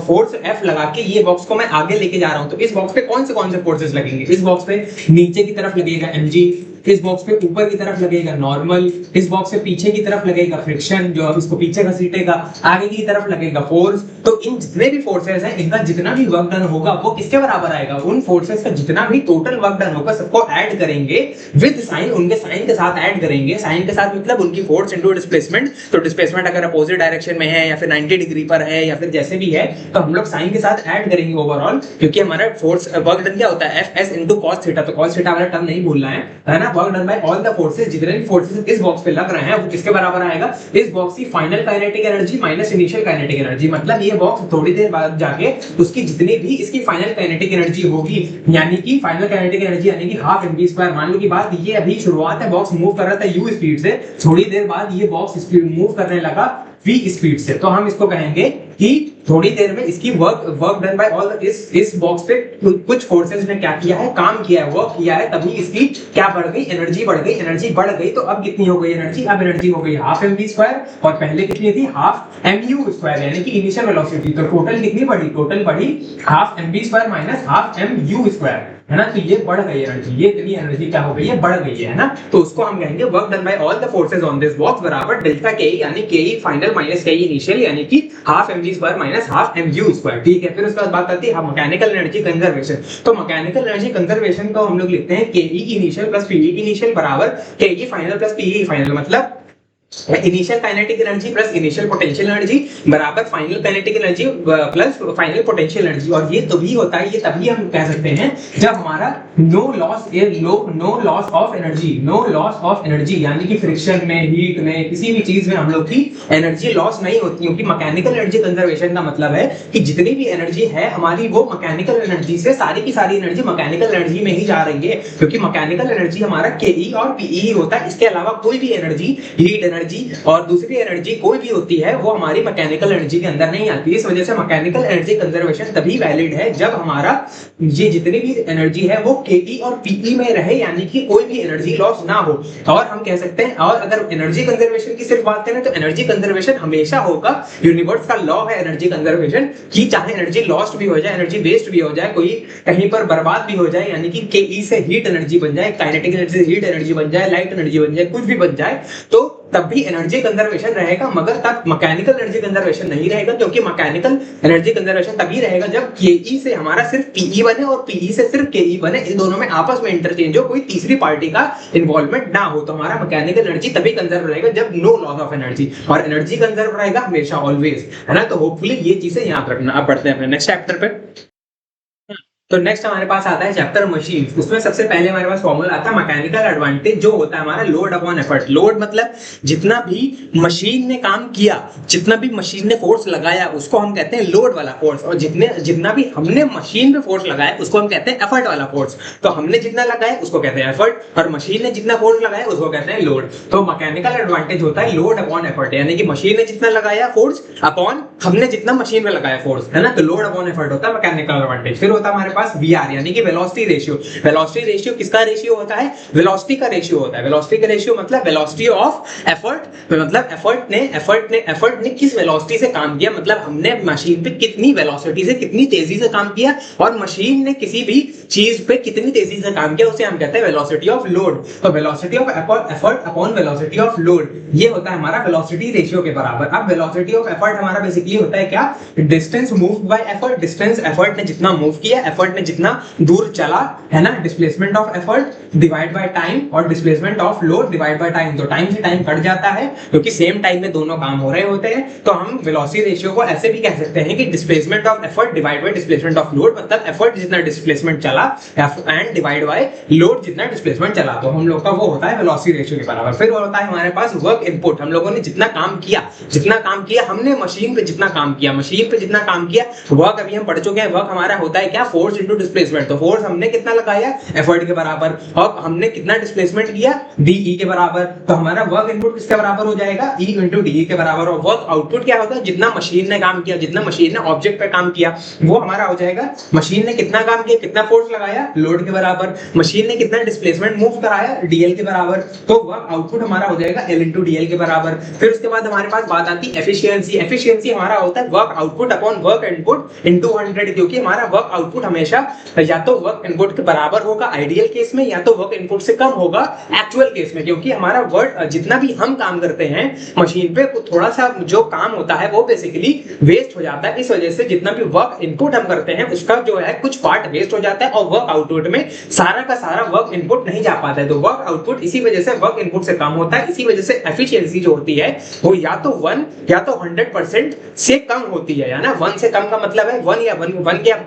फोर्स F लगा के ये बॉक्स को मैं आगे लेके जा रहा हूं, तो इस बॉक्स पे कौन से फोर्सेस लगेंगे, इस बॉक्स पे नीचे की तरफ लगेगा mg, इस बॉक्स पे ऊपर की तरफ लगेगा नॉर्मल, इस बॉक्स पे पीछे की तरफ लगेगा फ्रिक्शन जो इसको पीछे घसीटेगा, आगे की तरफ लगेगा फोर्स। तो इन जितने भी फोर्सेस हैं इनका जितना भी वर्क डन होगा वो किसके बराबर आएगा, उन फोर्सेस का जितना भी टोटल वर्क डन होगा सबको ऐड करेंगे विद साइन, उनके साइन के साथ ऐड करेंगे। साइन के साथ मतलब उनकी फोर्स इनटू डिस्प्लेसमेंट, तो डिस्प्लेसमेंट अगर अपोजिट डायरेक्शन में है या फिर 90 डिग्री पर है या फिर जैसे भी है, तो हम लोग साइन के साथ ऐड करेंगे ओवरऑल, क्योंकि हमारा फोर्स वर्क डन क्या होता है Fs इनटू cos थीटा, तो cos थीटा हमारा टर्म नहीं भूलना है ना। Work done bye all the forces, जितने भी फोर्सेस इस बॉक्स पे लग रहे हैं वो किसके बराबर आएगा, इस बॉक्स की final kinetic energy minus initial kinetic energy, मतलब ये बॉक्स थोड़ी देर बाद जाके उसकी जितनी भी इसकी फाइनल काइनेटिक एनर्जी होगी, यानी कि फाइनल काइनेटिक एनर्जी यानी कि हाफ mv स्क्वायर। मान लो की बात ये अभी शुरुआत है, बॉक्स मूव कर रहा था u स्पीड से, थोड़ी देर बाद ये बॉक्स स्पीड मूव करने लगा v स्पीड से, तो हम इसको कहेंगे कि थोड़ी देर में इसकी वर्क डन बाय ऑल इस बॉक्स पे कुछ फोर्सेस ने क्या किया है, काम किया है, वर्क किया है, तभी इसकी क्या बढ़ गई, एनर्जी बढ़ गई, एनर्जी बढ़ गई। तो अब कितनी हो गई एनर्जी, अब एनर्जी हो गई हाफ mv स्क्वायर, और पहले कितनी थी हाफ mu स्क्वायर, यानी कि इनिशियल वेलोसिटी। तो टोटल कितनी बढ़ी, टोटल बढ़ी half mv square minus half mu square, है ना। तो ये बढ़ गई एनर्जी, ये इतनी एनर्जी क्या हो गई है, बढ़ गई है ना। तो उसको हम कहेंगे work done bye all the forces on this box बराबर डेल्टा के, यानी के फाइनल माइनस के इनिशियल, यानी कि half mv square minus half mu square, ठीक है। फिर उसके बाद बात आती है मैकेनिकल एनर्जी कंजर्वेशन। तो मैकेनिकल एनर्जी कंजर्वेशन को हम लोग लिखते हैं के इनिशियल प्लस पी इनिशियल बराबर के फाइनल प्लस पी फाइनल, मतलब initial kinetic energy plus initial potential energy बराबर final kinetic energy plus final potential energy. और ये तभी होता है, ये तभी हम कह सकते हैं जब हमारा नो लॉस ऑफ एनर्जी, यानी कि फ्रिक्शन में, हीट में, किसी भी चीज में हम लोग की एनर्जी लॉस नहीं होती, क्योंकि मैकेनिकल एनर्जी कंजर्वेशन का मतलब है कि जितनी भी एनर्जी है हमारी वो मैकेनिकल एनर्जी से सारी की सारी एनर्जी मैकेनिकल एनर्जी में ही जा रही है, क्योंकि मैकेनिकल एनर्जी हमारा के और पी ही होता है। इसके अलावा कोई भी एनर्जी, हीट एनर्जी और दूसरी एनर्जी कोई भी होती है वो हमारी मैकेनिकल एनर्जी के अंदर नहीं आती। इस वजह से मैकेनिकल एनर्जी कंजर्वेशन तभी वैलिड है जब हमारा ये जितनी भी एनर्जी है वो के और पी में रहे, यानी कि कोई भी एनर्जी लॉस ना हो। और हम कह सकते हैं, और अगर एनर्जी कंजर्वेशन की सिर्फ बात करें तो एनर्जी कंजर्वेशन हमेशा होगा, यूनिवर्स का लॉ है एनर्जी कंजर्वेशन की, चाहे एनर्जी लॉस्ट भी हो जाए, एनर्जी वेस्ट भी हो जाए, कोई कहीं पर बर्बाद भी हो जाए, यानी कि के से हीट एनर्जी बन जाए, काइनेटिक एनर्जी से हीट एनर्जी बन जाए, लाइट एनर्जी बन जाए, कुछ भी बन जाए, तो तब भी एनर्जी कंजर्वेशन रहेगा, मगर तब मैकेनिकल एनर्जी कंजर्वेशन नहीं रहेगा, क्योंकि मैकेनिकल एनर्जी कंजर्वेशन तभी रहेगा जब के से हमारा सिर्फ पी बने और पी से सिर्फ के बने, इन दोनों में आपस में इंटरचेंज हो, कोई तीसरी पार्टी का इन्वॉल्वमेंट ना हो। तो हमारा मैकेनिकल एनर्जी तभी कंजर्व रहेगा जब नो लॉस ऑफ एनर्जी, और एनर्जी कंजर्व रहेगा हमेशा ऑलवेज, है ना। तो होपफुली ये चीजें याद रखना। अब बढ़ते हैं अपने नेक्स्ट चैप्टर पे। तो नेक्स्ट हमारे पास आता है चैप्टर मशीन। उसमें सबसे पहले हमारे पास फॉर्मूला आता है मैकेनिकल एडवांटेज, जो होता है हमारा लोड अपॉन एफर्ट। लोड मतलब जितना भी मशीन ने काम किया, जितना भी मशीन ने फोर्स लगाया उसको हम कहते हैं लोड वाला फोर्स, और जितना भी हमने मशीन पे फोर्स लगाया उसको हम कहते हैं एफर्ट वाला फोर्स। तो हमने जितना लगाया उसको कहते हैं एफर्ट, और मशीन ने जितना फोर्स लगाया उसको कहते हैं लोड। तो मैकेनिकल एडवांटेज होता है लोड अपॉन एफर्ट, यानी कि मशीन ने जितना लगाया फोर्स अपॉन हमने जितना मशीन पे लगाया फोर्स, है ना। तो लोड अपॉन एफर्ट होता है मैकेनिकल एडवांटेज। फिर होता है हमारे पास VR, यानी कि वेलोसिटी रेशियो। वेलोसिटी रेशियो किसका रेशियो होता है, वेलोसिटी का रेशियो होता है। वेलोसिटी का रेशियो मतलब वेलोसिटी ऑफ एफर्ट, मतलब एफर्ट ने किस वेलोसिटी से काम किया, मतलब हमने मशीन पे कितनी वेलोसिटी से, कितनी तेजी से काम किया, और मशीन ने किसी भी चीज पे कितनी तेजी से काम किया उसे हम कहते हैं वेलोसिटी ऑफ लोड। तो velocity of effort upon velocity of load ये होता है हमारा वेलोसिटी रेशियो के बराबर। अब वेलोसिटी ऑफ एफर्ट हमारा बेसिकली होता है क्या, distance moved by effort, distance effort ने जितना मूव किया, एफर्ट ने जितना दूर चला, है ना, displacement of effort divide by time और displacement of load divide by time. तो टाइम से टाइम कट जाता है क्योंकि सेम टाइम में दोनों काम हो रहे होते हैं। तो हम वेलोसिटी रेशियो को ऐसे भी कह सकते हैं कि displacement of effort divide bye displacement of load, मतलब एफर्ट जितना डिस्प्लेसमेंट चला एंड डिवाइड बाय लोड जितना डिस्प्लेसमेंट चला। तो हम लोग का वो होता है वेलोसिटी रेशियो के बराबर। फिर होता है हमारे पास वर्क इनपुट, हम लोगों ने जितना काम किया हमने मशीन पे जितना काम किया, वर्क अभी हम पढ़ चुके हैं। वर्क हमारा होता है क्या, फोर्स इनटू डिस्प्लेसमेंट। तो फोर्स हमने कितना लगाया, एफर्ट के बराबर, और हमने कितना डिस्प्लेसमेंट किया, डी के बराबर। तो हमारा वर्क इनपुट किसके बराबर हो जाएगा, ई इंटू डी के बराबर। और वर्क आउटपुट क्या होता है, जितना मशीन ने काम किया, जितना मशीन ने ऑब्जेक्ट पे काम किया वो हमारा हो जाएगा, मशीन ने कितना काम किया, कितना फोर्स लगाया, लोड के बराबर, मशीन ने कितना डिस्प्लेसमेंट मूव कराया, डीएल के बराबर। तो वर्क आउटपुट हमारा हो जाएगा एल इंटू डीएल के बराबर। फिर उसके बाद हमारे पास बात आती है एफिशिएंसी। एफिशिएंसी हमारा होता है work output upon work input into 100, क्योंकि हमारा वर्क आउटपुट हमेशा या तो वर्क इनपुट के बराबर होगा आइडियल केस में, या तो वर्क इनपुट से कम होगा एक्चुअल केस में। क्योंकि हमारा वर्क जितना भी हम काम करते हैं मशीन पे, थोड़ा सा जो काम होता है वो बेसिकली वेस्ट हो जाता है। इस वजह से जितना भी वर्क इनपुट हम करते हैं उसका जो है कुछ पार्ट वेस्ट हो जाता है और वर्क आउटपुट में सारा का सारा वर्क इनपुट नहीं जा पाता है। तो वर्क आउटपुट इसी वजह से वर्क इनपुट से कम होता है। इसी वजह से एफिशिएंसी जो होती है वो या तो 1 या तो 100% से कम होती है, ना 1 से कम का मतलब है 1 या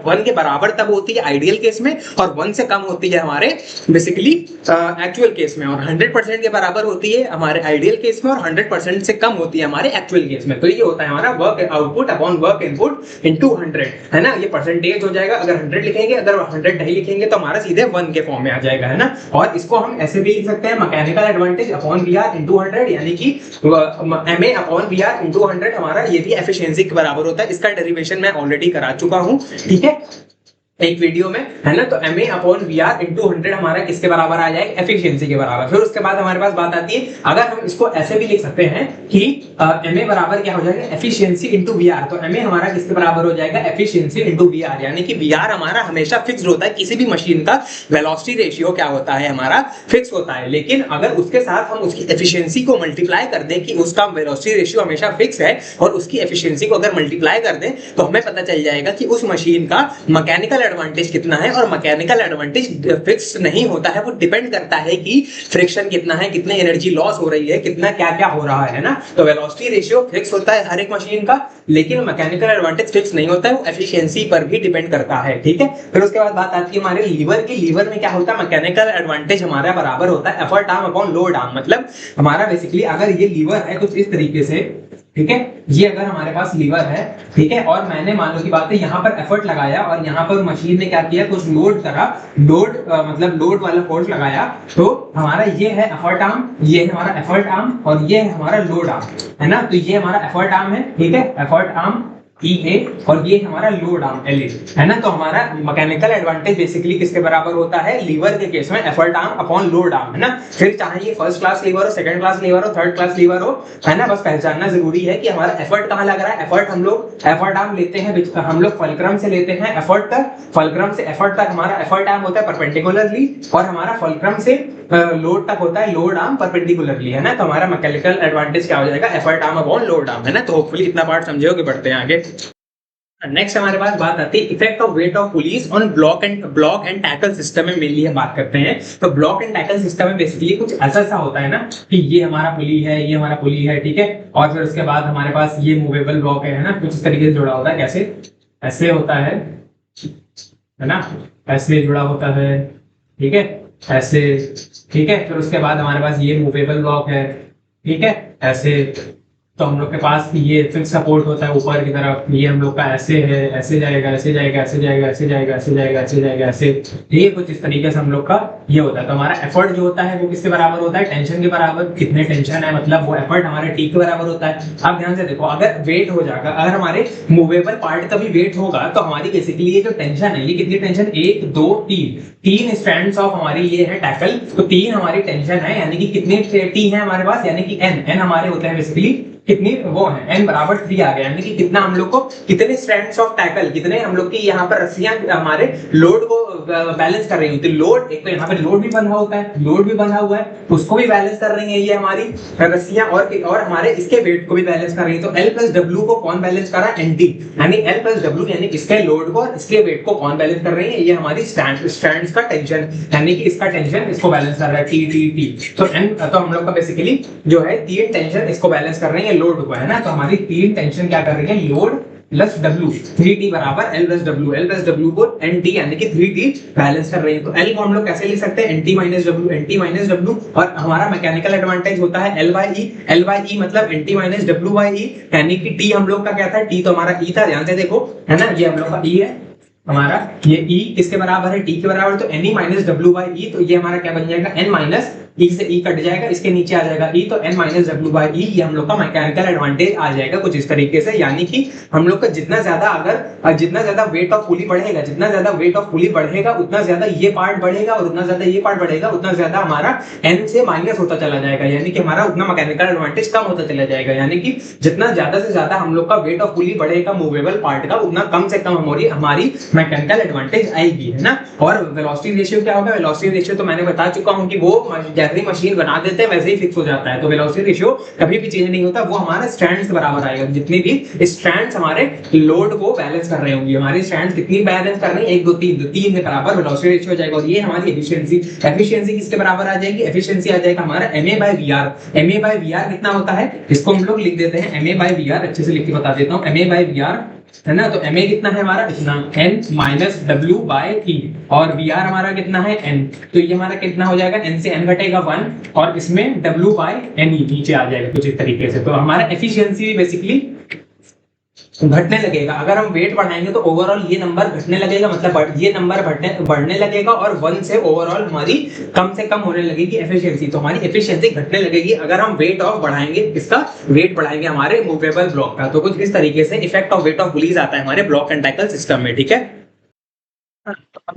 1 के बराबर तब होती है आइडियल केस में, और 1 से कम होती है हमारे बेसिकली एक्चुअल केस में, और 100% के बराबर होती है हमारे आइडियल केस में, और 100% से कम होती है हमारे एक्चुअल केस में। तो ये होता है हमारा work output upon work input into 100, है ना। ये परसेंटेज हो जाएगा, अगर 100 लिखेंगे, अगर 100 नहीं लिखेंगे तो हमारा सीधे 1 के फॉर्म में आ जाएगा, है ना। और इसको हम ऐसे भी लिख सकते हैं, mechanical advantage upon VR into 100, यानी कि एमए अपॉन वीआर इनटू 100 हमारा ये भी एफिशिएंसी के बराबर होता है। इसका डेरिवेशन मैं ऑलरेडी करा चुका हूं, ठीक है, एक वीडियो में, है ना। तो MA अपॉन VR इंटू 100 हमारा किसके बराबर आ जाएगा, एफिशिएंसी के बराबर। फिर उसके बाद हमारे पास बात आती है, अगर हम इसको ऐसे भी लिख सकते हैं कि MA बराबर क्या हो जाएगा, एफिशिएंसी इंटू VR। तो MA हमारा किसके बराबर हो जाएगा, एफिशिएंसी इंटू VR, यानी कि VR हमारा हमेशा फिक्स्ड होता है। किसी भी मशीन का वेलोसिटी रेशियो क्या होता है, हमारा फिक्स होता है। लेकिन अगर उसके साथ हम उसकी एफिशिएंसी को मल्टीप्लाई कर दें कि उसका वेलोसिटी रेशियो हमेशा फिक्स है, और उसकी एफिशिएंसी को अगर मल्टीप्लाई कर दें तो हमें पता चल जाएगा कि उस मशीन का मैकेनिकल एडवांटेज कितना है। और मैकेनिकल एडवांटेज फिक्स नहीं होता है, वो डिपेंड करता है कि फ्रिक्शन कितना है, कितने एनर्जी लॉस हो रही है, कितना क्या क्या हो रहा है ना। तो वेलोसिटी रेशियो फिक्स होता है हर एक मशीन का, लेकिन मैकेनिकल एडवांटेज फिक्स नहीं होता है, वो एफिशिएंसी पर भी डिपेंड करता है, ठीक है। फिर उसके बाद बात आती है हमारे लीवर की। लीवर में क्या होता है, मैकेनिकल एडवांटेज हमारा बराबर होता है effort arm upon load arm. मतलब हमारा बेसिकली अगर ये लीवर है कुछ इस तरीके से, ठीक है, ये अगर हमारे पास लीवर है, ठीक है, और मैंने मान लो की बात है यहाँ पर एफर्ट लगाया और यहाँ पर मशीन ने क्या किया, कुछ लोड करा, लोड मतलब लोड वाला फोर्स लगाया, तो हमारा ये है एफर्ट आर्म, ये है हमारा एफर्ट आर्म, और ये है हमारा लोड आर्म, है ना। तो ये हमारा एफर्ट आर्म है, ठीक है, एफर्ट आर्म EA, और ये हमारा लोड आर्म LA, है ना। तो हमारा मैकेनिकल एडवांटेज बेसिकली किसके बराबर होता है, लीवर के केस में effort arm upon load arm, है ना। फिर चाहे ये फर्स्ट क्लास लीवर हो, सेकंड क्लास लीवर हो, थर्ड क्लास लीवर हो, है ना, बस पहचानना जरूरी है कि हमारा एफर्ट कहाँ लग रहा है। एफर्ट हम लोग एफर्ट आर्म लेते हैं, हम लोग फलक्रम से लेते हैं एफर्ट तक, फलक्रम से एफर्ट तक हमारा एफर्ट आर्म होता है परपेंडिकुलरली, और हमारा फलक्रम से लोड तक होता है लोड आर्म परपेंडिकुलरली, है ना। तो हमारा मैकेनिकल एडवांटेज क्या हो जाएगा, effort arm upon load arm, है ना। तो होपफुली इतना पार्ट समझे हो कि बढ़ते हैं आगे। नेक्स्ट हमारे पास बात आती है effect of weight of police on block and tackle system में मेनली हम बात करते हैं। तो ब्लॉक एंड टैकल सिस्टम में बेसिकली कुछ ऐसा होता है ना कि ये हमारा पुली है, ये हमारा पुली है, ठीक है, और फिर उसके बाद हमारे पास ये मूवेबल ब्लॉक है ना, कुछ इस तरीके से जुड़ा होता है, कैसे ऐसे होता है ना, ऐसे जुड़ा होता है, ठीक है, ऐसे, ठीक है। फिर उसके बाद हमारे पास ये मूवेबल ब्लॉक है, ठीक है, ऐसे। तो हम लोग के पास ये फिक्स सपोर्ट होता है ऊपर की तरफ, ये हम लोग का ऐसे है, ऐसे जाएगा, ऐसे जाएगा, ऐसे जाएगा, ऐसे जाएगा, ऐसे जाएगा, ऐसे जाएगा, ऐसे, ये कुछ इस तरीके से हम लोग का ये होता है। तो हमारा एफर्ट जो होता है वो किसके बराबर होता है, टेंशन के बराबर। कितने टेंशन है मतलब वो एफर्ट हमारे टी के बराबर होता है। आप ध्यान से देखो, अगर वेट हो जाएगा, अगर हमारे मूवेबल पार्ट का भी वेट होगा तो हमारी बेसिकली ये जो टेंशन है, ये कितनी टेंशन, 1 2 3 स्ट्रैंड्स ऑफ हमारी ये है टैकल, तो 3 हमारी टेंशन है, यानी कि कितने टी है हमारे पास, यानी कि n हमारे होते हैं बेसिकली कितनी वो है, n बराबर 3 आ गया, यानी कि कितना हम लोग को, कितने स्ट्रैंड्स ऑफ टैकल, कितने हम लोग की यहाँ पर रस्सियां हमारे लोड को बैलेंस कर रही होती है। लोड, एक तो यहाँ पे लोड भी बंधा होता है, लोड भी बंधा हुआ है, उसको भी बैलेंस कर रही है ये हमारी रस्सियां, और हमारे इसके वेट को भी बैलेंस कर रही है। तो L प्लस डब्ल्यू को कौन बैलेंस कर रहा है? NT, यानी L प्लस डब्ल्यू यानी इसके लोड को और इसके वेट को कौन बैलेंस कर रही है? ये हमारी स्ट्रैंड्स का टेंशन, यानी कि इसका टेंशन इसको बैलेंस कर रहा है, T। तो हम लोग का बेसिकली जो है तीन टेंशन इसको बैलेंस कर रही है लोड को, है ना। तो हमारी तीन टेंशन क्या कर रही है? लोड प्लस डब्ल्यू, 3T बराबर L प्लस डब्ल्यू को NT यानी कि 3T बैलेंस कर रही है। तो L को हम लोग कैसे लिख सकते हैं? NT माइनस डब्ल्यू, और हमारा मैकेनिकल एडवांटेज होता है L बाई E मतलब NT minus W by E, यानी कि T हम लोग का क्या था? T तो हमारा E था, ध्यान से देखो, है ना, ये हम लोग का E है हमारा, ये E किसके बराबर है? T के बराबर, तो NE minus W by E, तो ये हमारा क्या बन जाएगा? N माइनस E से E कट जाएगा, इसके नीचे आ जाएगा E, तो N minus W by E, ये हम लोग का मैकेनिकल एडवांटेज आ जाएगा कुछ इस तरीके से। यानी कि हम लोग का जितना ज्यादा वेट ऑफ पुली बढ़ेगा, जितना ज्यादा वेट ऑफ पुली बढ़ेगा उतना ज्यादा ये पार्ट बढ़ेगा, और उतना ज्यादा ये पार्ट बढ़ेगा उतना ज्यादा हमारा N से माइनस होता चला जाएगा, यानी कि हमारा उतना मैकेनिकल एडवांटेज कम होता चला जाएगा। यानी कि जितना ज्यादा से ज्यादा हम लोग का वेट ऑफ पुली बढ़ेगा मूवेबल पार्ट का, उतना कम से कम हमारी मैकेनिकल एडवांटेज आएगी, है ना। और वेलोसिटी रेशियो क्या होगा? वेलोसिटी रेशियो तो मैंने बता चुका हूं कि वो जैसे मशीन बना देते हैं वैसे ही फिक्स हो जाता है। तो वेलोसिटी रेशियो कभी भी चेंज नहीं होता, वो हमारे स्ट्रैंड्स के बराबर आएगा। जितनी भी स्ट्रैंड्स हमारे लोड को बैलेंस कर रहे होंगे, हमारी स्ट्रैंड्स कितनी बैलेंस कर रही है? 1 2 3, तो 3 के बराबर वेलोसिटी रेशियो हो जाएगा। और ये हमारी एफिशिएंसी किसके बराबर आ जाएगी? एफिशिएंसी आ जाएगा हमारा MA by VR। MA by VR कितना होता है? इसको हम लोग लिख देते हैं MA बाय VR, अच्छे से लिख के बता देता हूं, MA बाय VR, है ना। तो MA कितना है हमारा? इतना N minus W by E, और VR हमारा कितना है? N। तो ये हमारा कितना हो जाएगा? N से N घटेगा 1, और इसमें W बाय NE नीचे आ जाएगा कुछ इस तरीके से। तो हमारा एफिशिएंसी बेसिकली घटने लगेगा। अगर हम वेट बढ़ाएंगे तो ओवरऑल ये नंबर घटने लगेगा, मतलब ये नंबर बढ़ने लगेगा, और 1 से ओवरऑल हमारी कम से कम होने लगेगी एफिशिएंसी। तो हमारी एफिशिएंसी घटने लगेगी अगर हम वेट ऑफ बढ़ाएंगे, इसका वेट बढ़ाएंगे हमारे मूवेबल ब्लॉक का। तो कुछ इस तरीके से effect of weight of pulleys आता है हमारे ब्लॉक एंड टैकल सिस्टम में, ठीक है।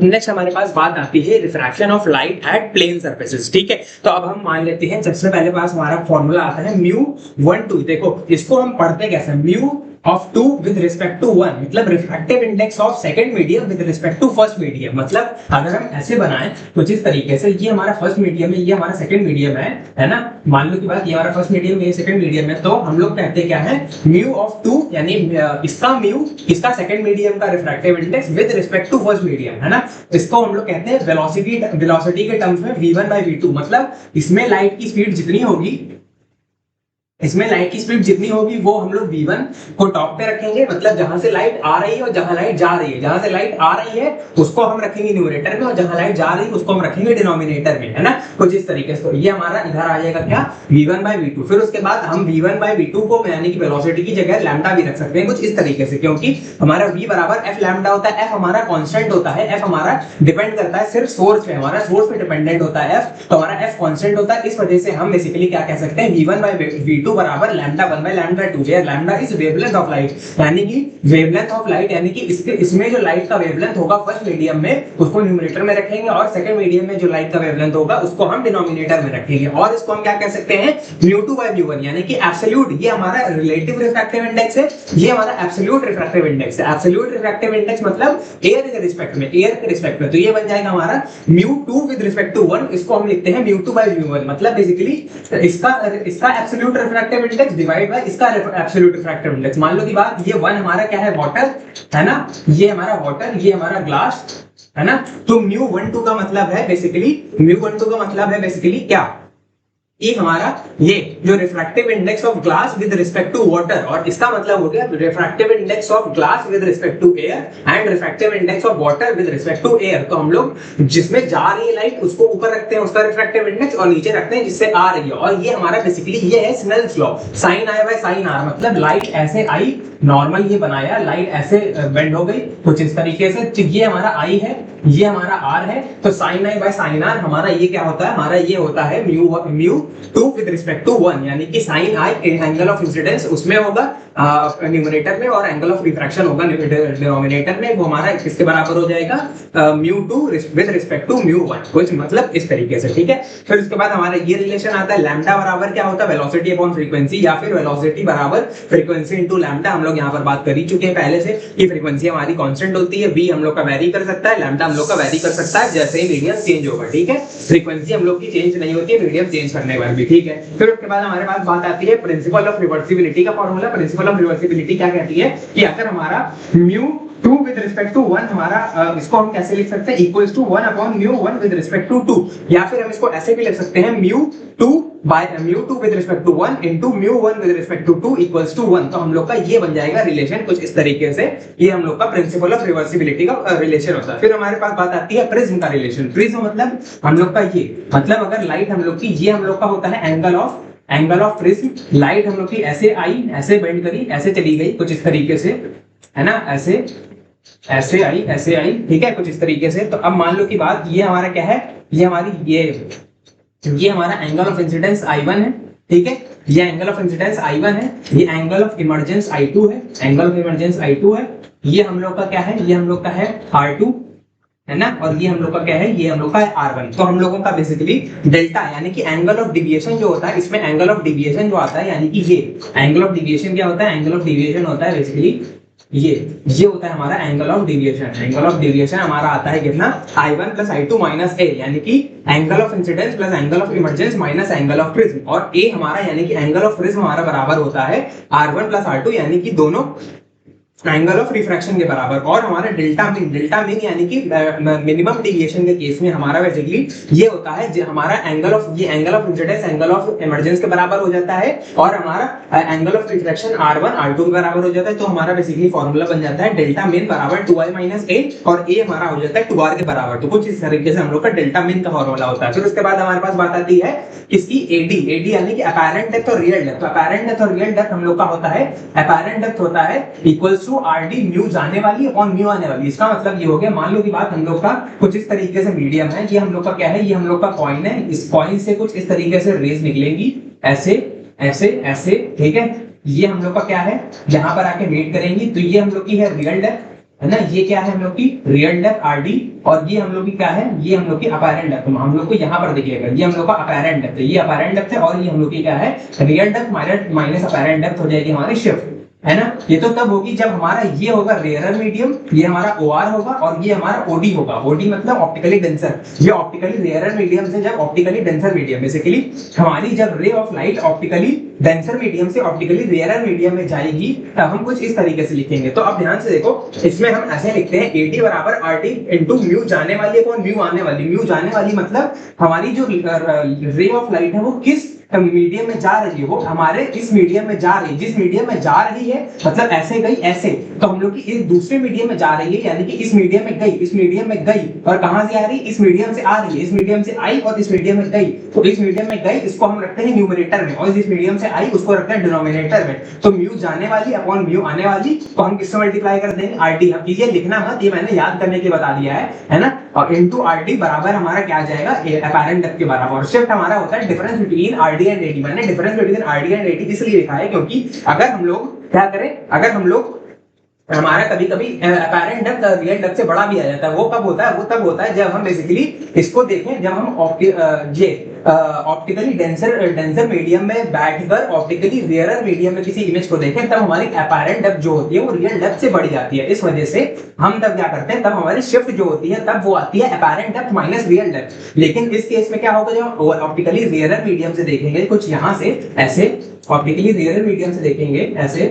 नेक्स्ट हमारे पास बात आती है refraction of light at plane surfaces, ठीक है। तो अब हम मान लेते हैं, सबसे पहले पास हमारा फॉर्मूला आता है μ1 2। देखो इसको हम पढ़ते कैसे? Mu of 2 with respect to 1, मतलब refractive index of second medium with respect to first medium. मतलब अगर हम ऐसे बनाएं कुछ इस तरीके से, ये हमारा फर्स्ट मीडियम है, ये हमारा सेकंड मीडियम है ना। मान लो की बात, ये हमारा फर्स्ट मीडियम, ये सेकंड मीडियम है, तो हम लोग कहते हैं क्या है? म्यू ऑफ 2, यानी इसका म्यू, इसका सेकंड मीडियम का refractive index with respect to first medium, है ना। इसको हम लोग कहते हैं वेलोसिटी के टर्म्स में V1 by V2। मतलब इसमें लाइट की स्पीड जितनी होगी, वो हम लोग V1 को टॉप पे रखेंगे, मतलब जहां से लाइट आ रही है और जहां लाइट जा रही है, जहां से लाइट आ रही है उसको हम रखेंगे न्यूमरेटर में, और जहां लाइट जा रही है उसको हम रखेंगे डिनोमिनेटर में, है ना। कुछ इस तरीके से। तो ये हमारा इधर आ जाएगा क्या? V1 by V2। फिर उसके बाद हम V1 by V2 को यानी कि वेलोसिटी की जगह लैम्डा भी रख सकते हैं कुछ इस तरीके से, क्योंकि हमारा V बराबर F लैम्डा होता है। F हमारा कांस्टेंट होता है, F हमारा डिपेंड करता है सिर्फ सोर्स पे, हमारा सोर्स पे डिपेंडेंट होता है F, तो हमारा F कांस्टेंट होता है। इस वजह से हम बेसिकली क्या कह सकते हैं? V1 by V2 बराबर lambda 1 by lambda 2, where lambda is wavelength of light, यानी कि वेवलेंथ ऑफ लाइट, यानी कि इसमें जो लाइट का वेवलेंथ होगा फर्स्ट मीडियम में उसको न्यूमरेटर में रखेंगे, और सेकंड मीडियम में जो लाइट का वेवलेंथ होगा उसको हम डिनोमिनेटर में रखेंगे। और इसको हम क्या कह सकते हैं? μ2 by μ1, यानी कि एब्सोल्यूट, ये हमारा रिलेटिव रिफ्रैक्टिव इंडेक्स है, ये हमारा एब्सोल्यूट रिफ्रैक्टिव इंडेक्स है। एब्सोल्यूट रिफ्रैक्टिव इंडेक्स मतलब एयर के रिस्पेक्ट में, तो ये बन जाएगा हमारा μ2 विद रिस्पेक्ट टू 1, इसको हम लिखते हैं μ2 by μ1। मतलब बेसिकली इसका absolute refractive index divide by इसका एब्सोल्यूट रिफ्रैक्टिव इंडेक्स। मान लो की बात, ये 1 हमारा क्या है? वाटर, है ना। ये हमारा वाटर, ये हमारा ग्लास, है ना। तो μ12 का मतलब है बेसिकली क्या? ये हमारा ये जो refractive index of glass with respect to water, और इसका मतलब हो गया refractive index of glass with respect to air and refractive index of water with respect to air. तो हम लोग जिसमें जा रही है लाइट उसको ऊपर रखते हैं उसका रिफ्रैक्टिव इंडेक्स, और नीचे रखते हैं जिससे आ रही है। और ये हमारा बेसिकली ये है Snell's law, sin I by sin R। मतलब लाइट ऐसे आई, नॉर्मल ये बनाया, लाइट ऐसे बेंड हो गई कुछ इस तरीके से, तो ये हमारा I है, ये हमारा R है। तो sin I by sin R हमारा ये क्या होता है? हमारा ये होता है μ2 विद रिस्पेक्ट टू 1, यानी कि sin I angle of incidence उसमें होगा न्यूमरेटर में, और एंगल ऑफ रिफ्रैक्शन होगा डिनोमिनेटर में। वो हमारा किसके बराबर हो जाएगा? μ2 विद रिस्पेक्ट टू μ1, कुछ मतलब इस तरीके से, ठीक है। फिर उसके बाद हमारा ये रिलेशन आता है, लैम्डा बराबर क्या होता है? वेलोसिटी अपॉन फ्रीक्वेंसी, या फिर वेलोसिटी बराबर फ्रीक्वेंसी इनटू लैम्डा। हम लोग यहाँ पर बात कर ही चुके हैं पहले से कि फ्रीक्वेंसी हमारी कांस्टेंट होती है, v हम लोग का वेरी कर सकता है, लैम्डा हम लोग का वैरी कर सकता है जैसे ही मीडियम चेंज होगा, ठीक है। फ्रीक्वेंसी हम लोग की चेंज नहीं होती है मीडियम चेंज करने पर भी, ठीक है। फिर उसके बाद हमारे पास बात आती है प्रिंसिपल ऑफ रिवर्सिबिलिटी का फॉर्मूला। प्रिंसिपल ऑफ रिवर्सिबिलिटी क्या कहती है कि अगर हमारा म्यू 2 विद रिस्पेक्ट टू 1 हमारा इसको हम कैसे लिख सकते हैं, equals to 1 upon mu 1 with respect to 2, या फिर हम इसको ऐसे भी लिख सकते हैं mu 2 by mu 2 with respect to 1 into mu 1 with respect to 2 equals to 1। तो हम लोग का ये बन जाएगा रिलेशन कुछ इस तरीके से, ये हम लोग का प्रिंसिपल ऑफ रिवर्सिबिलिटी का रिलेशन होता है। फिर हमारे पास बात आती है प्रिज्म का रिलेशन। प्रिज्म मतलब हम लोग का ये, मतलब अगर लाइट हम लोग की, ये हम लोग का होता है एंगल ऑफ प्रिज्म। लाइट हम लोग की ऐसे आई, ऐसे बेंड करी, ऐसे चली गई कुछ इस तरीके से, है ना, ऐसे आई, ठीक है, कुछ इस तरीके से। तो अब मान लो की बात, ये हमारा क्या है, ये हमारी ये हमारा एंगल ऑफ इंसिडेंस I1 है, ठीक है। ये एंगल ऑफ इंसिडेंस I1 है, ये एंगल ऑफ इमर्जेंस I2 है, एंगल ऑफ इमर्जेंस I2 है। ये हम लोग का क्या है, ये हम लोग का है R2, है ना, और ये हम लोग का क्या है, ये हम लोग का है R1। तो हम लोगों का बेसिकली डेल्टा यानी कि एंगल ऑफ डिविएशन जो होता है, इसमें एंगल ऑफ डिविएशन जो आता है, यानी कि ये एंगल ऑफ डिविएशन क्या होता है, एंगल ऑफ डिविएशन होता है बेसिकली ये होता है हमारा angle of deviation. Angle of deviation हमारा आता है कितना, I1 plus I2 minus A, यानी कि angle of incidence plus angle of emergence minus angle of prism, और A हमारा यानी कि एंगल ऑफ प्रिज्म हमारा बराबर होता है R1 प्लस R2, यानी कि दोनों एंगल ऑफ रिफ्रैक्शन के बराबर। और हमारा डेल्टा मीन यानी कि मिनिमम डेविएशन के केस में हमारा बेसिकली ये होता है, जो हमारा angle of incidence angle of emergence के बराबर हो जाता है, और हमारा angle of refraction R1 R2 के बराबर हो जाता है। तो हमारा बेसिकली फॉर्मूला बन जाता है डेल्टा मीन बराबर 2i माइनस a, और a हमारा हो जाता है 2r के बराबर। तो कुछ इस तरीके से हम लोग का डेल्टा मीन का फॉर्मूला होता है। फिर उसके बाद हमारे पास बात आती है किसकी, AD यानी कि अपैरेंट डेप्थ और रियल डेप्थ। अपैरेंट डेप्थ और रियल डेप्थ हम लोग का होता है, अपैरेंट डेप्थ होता है इक्वल्स टू RD म्यू जाने वाली और म्यू आने वाली। इसका मतलब ये हो गया, मान लो की बात हम लोग का कुछ इस तरीके से मीडियम है, ये हम लोग का क्या है, ये हम लोग का कॉइन है, इस कॉइन से कुछ इस तरीके से रेज निकलेंगी, ऐसे ऐसे ऐसे, ठीक है। ये हम लोग का क्या है, यहाँ पर आके मीट करेंगी, तो ये हम लोग की है रियल डेप्थ, है ना, ये क्या है हम लोग की रियल डेप्थ RD, और ये हम लोग की क्या है, ये हम लोग की अपैरेंट डेप्थ। हम लोग को यहाँ पर देखिएगा, ये हम लोग का अपैरेंट डेप्थ है, ये अपैरेंट डेप्थ है, और ये हम लोग की क्या है, real depth minus apparent depth हो जाएगी हमारी शिफ्ट, है ना। ये तो तब होगी जब हमारा ये होगा रेयरर मीडियम, ये हमारा OR होगा, और ये हमारा OD होगा। OD मतलब ऑप्टिकली डेंसर, ये ऑप्टिकली रेयरर मीडियम से जब ऑप्टिकली डेंसर मीडियम, बेसिकली हमारी जब ray of light optically denser medium से ऑप्टिकली रेयरर मीडियम में जाएगी, तब हम कुछ इस तरीके से लिखेंगे। तो अब ध्यान से देखो, इसमें हम ऐसे लिखते हैं AD बराबर RD इनटू म्यू जाने वाली अपॉन म्यू आने वाली। म्यू जाने वाली मतलब हमारी जो रे ऑफ लाइट है वो किस मीडियम में जा रही है, वो हमारे इस मीडियम में जा रही है, जिस मीडियम में जा रही है मतलब ऐसे गई ऐसे, तो हम लोग की इस दूसरे मीडियम में जा रही है, यानी कि इस मीडियम में गई, इस मीडियम में गई, और कहां से आ रही, इस मीडियम से आ रही है, इस मीडियम से आई और इस मीडियम में गई। तो इस मीडियम में गई इसको हम रखते हैं न्यूमरेटर में, और जिस मीडियम से आई उसको रखते हैं डिनोमिनेटर में। तो म्यू जाने वाली अपॉन म्यू आने वाली को हम किससे मल्टीप्लाई कर देंगे, RD। अब ये लिखना मत, ये मैंने याद करने के बता दिया है ना। और इनटू RD बराबर हमारा क्या आ जाएगा, अपैरेंट डेप्थ के बराबर। और शिफ्ट हमारा होता है difference between RD and AD। मैंने difference between RD and AD इसलिए लिखा है क्योंकि अगर हम लोग क्या करें, अगर हम लोग हमारा कभी कभी अपैरेंट डेप्थ रियल डेप्थ से बड़ा भी आ जाता है, वो कब होता है, वो तब होता है जब हम बेसिकली इसको देखें, जब हम ऑप्टिकली डेंसर मीडियम में बैठकर ऑप्टिकली रेयरर मीडियम में किसी इमेज को देखें, तब हमारी अपैरेंट डेप्थ जो होती है वो रियल डेप्थ से बढ़ जाती है। इस वजह से हम तब क्या करते हैं, तब हमारी शिफ्ट जो होती है तब वो आती है apparent depth minus real depth. लेकिन इस केस में क्या होगा, जब ऑप्टिकली रेयरर मीडियम से देखेंगे कुछ यहाँ से ऐसे, ऑप्टिकली रेयरर मीडियम से देखेंगे ऐसे,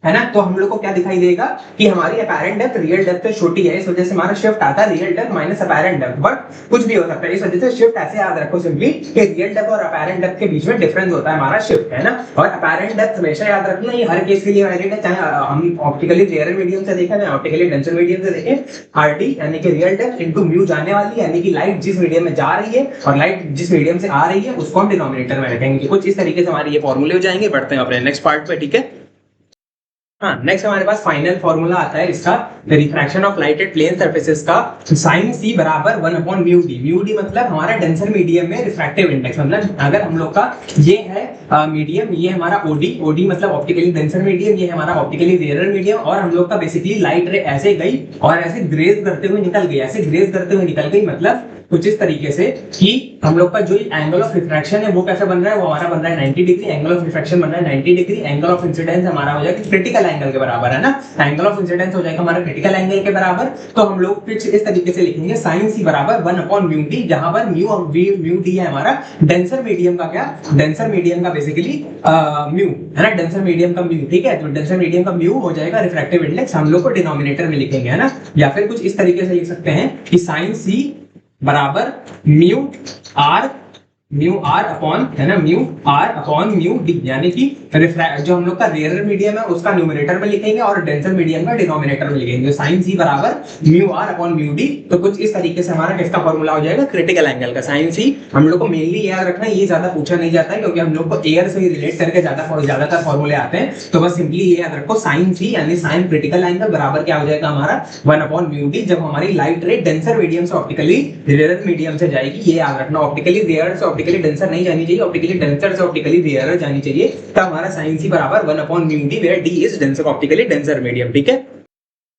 है ना, तो हम लोग को क्या दिखाई देगा कि हमारी अपैरेंट डेप्थ रियल डेप्थ से छोटी है, इस वजह से हमारा शिफ्ट आता है real depth minus apparent depth. But कुछ भी हो सकता है, इस वजह से शिफ्ट ऐसे याद रखो सिंपली कि रियल डेप्थ और अपैरेंट डेप्थ के बीच में डिफरेंस होता है हमारा शिफ्ट, है ना। और अपैरेंट डेप्थ हमेशा याद रखना, ये हर केस के लिए वैलिड है, चाहे हम ऑप्टिकली रेयरर मीडियम से देखें या ऑप्टिकली डेंसर मीडियम से देखें। RD यानी कि रियल डेप्थ इनटू म्यू जाने वाली, यानी कि लाइट जिस मीडियम में जा रही है और लाइट जिस मीडियम से आ रही है उसको हम डिनोमिनेटर में रखेंगे। कुछ इस तरीके से हमारे ये फॉर्मूले हो जाएंगे। बढ़ते हैं अपने नेक्स्ट पार्ट पे, ठीक है। हाँ, नेक्स्ट हमारे पास फाइनल फॉर्मूला आता है इसका, refraction of light at plane surfaces का, sin c बराबर 1 upon mu D. Mu D मतलब हमारा डेंसर मीडियम में रिफ्रैक्टिव इंडेक्स, मतलब अगर हम लोग का ये है मीडियम, ये हमारा OD मतलब ऑप्टिकली डेंसर मीडियम, ये हमारा ऑप्टिकली रेयरर मीडियम, और हम लोग का बेसिकली लाइट रे ऐसे गई और ऐसे ग्रेज करते हुए निकल गई, ऐसे ग्रेज करते हुए निकल गई, मतलब कुछ इस तरीके से कि हम लोग का जो एंगल ऑफ रिफ्रैक्शन है वो कैसे बन रहा है, वो हमारा बन रहा है 90 डिग्री, एंगल ऑफ रिफ्रैक्शन बन रहा है 90 डिग्री, एंगल ऑफ इंसिडेंस हमारा हो जाएगा क्रिटिकल एंगल के बराबर, है ना, एंगल ऑफ इंसिडेंस हो जाएगा हमारा क्रिटिकल एंगल के बराबर। तो हम लोग कुछ इस तरीके से लिखेंगे sin c बराबर 1/μd, जहां पर म्यू डी है हमारा डेंसर मीडियम का, क्या डेंसर मीडियम का बेसिकली म्यू, है ना, डेंसर मीडियम का म्यू, ठीक है। तो डेंसर मीडियम का म्यू हो जाएगा रिफ्रैक्टिव इंडेक्स, हम लोग को डिनोमिनेटर में लिखेंगे, है ना, या फिर कुछ इस तरीके से लिख सकते हैं कि sin c बराबर म्यू आर अपॉन, है ना, mu R upon mu D, यानी कि जो हम लोग का रेयर मीडियम है उसका न्यूमरेटर में लिखेंगे और डेंसर मीडियम का डिनोमिनेटर में लिखेंगे। sin c बराबर mu R upon mu D. तो कुछ इस तरीके से हमारा किसका फॉर्मूला हो जाएगा, क्रिटिकल एंगल का। sin c हम लोग को मेनली याद रखना है, ये ज्यादा पूछा नहीं जाता है क्योंकि हम लोग को एयर से ही रिलेट करके ज्यादातर फॉर्मूले आते हैं। तो बस सिंपली ये याद रखो, sin c यानी sin क्रिटिकल एंगल बराबर क्या हो जाएगा हमारा 1/μd, जब हमारी लाइट रे डेंसर मीडियम से ऑप्टिकली रेयर मीडियम से जाएगी। ये याद रखना, ऑप्टिकली रेयर से ऑप्टिकली डेंसर नहीं जानी चाहिए, ऑप्टिकली डेंसर से ऑप्टिकली रेयर जानी चाहिए। तब हमारा sin c बराबर 1/μd where d is denser optically denser medium, ठीक है।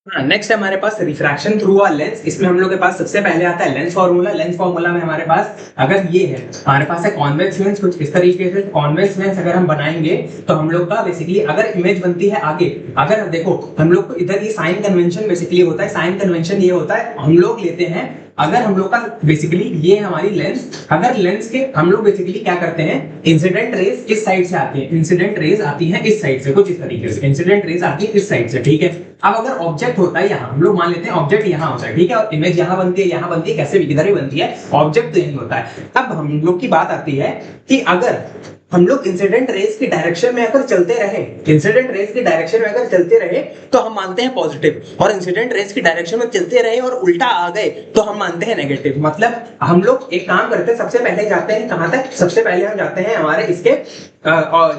हाँ, नेक्स्ट है हमारे पास रिफ्रैक्शन थ्रू अ लेंस। इसमें हम लोग के पास सबसे पहले आता है लेंस फार्मूला। लेंस फार्मूला में हमारे पास अगर ये है, हमारे पास है कॉन्वेक्स लेंस, कुछ इस तरीके से कॉन्वेक्स लेंस अगर हम बनाएंगे तो हम लोग का बेसिकली अगर इमेज बनती है आगे, अगर देखो हम लोग को इधर ये साइन कन्वेंशन बेसिकली होता है, साइन कन्वेंशन ये होता है, हम लोग लेते हैं अगर हम लोग का बेसिकली ये हमारी लेंस, अगर लेंस के हम लोग बेसिकली क्या करते हैं, इंसिडेंट रेज किस साइड से आती है, इंसिडेंट रेज आती है इस साइड से, कुछ इस तरीके से इंसिडेंट रेज आती है इस साइड से, ठीक है। अब अगर ऑब्जेक्ट होता है यहाँ, हम लोग मान लेते हैं ऑब्जेक्ट यहाँ होता है, ठीक है, और इमेज यहाँ बनती है, यहाँ बनती है, कैसे भी किधर ही बनती है, ऑब्जेक्ट तो यही होता है। अब हम लोग की बात आती है कि अगर हम लोग इंसिडेंट रेज की डायरेक्शन में अगर चलते रहे, इंसिडेंट रेज की डायरेक्शन में अगर चलते रहे तो हम मानते हैं पॉजिटिव, और इंसिडेंट रेज की डायरेक्शन में चलते रहे और उल्टा आ गए तो हम मानते हैं नेगेटिव। मतलब हम लोग एक काम करते हैं, सबसे पहले जाते हैं कहां तक, सबसे पहले हम जाते हैं हमारे इसके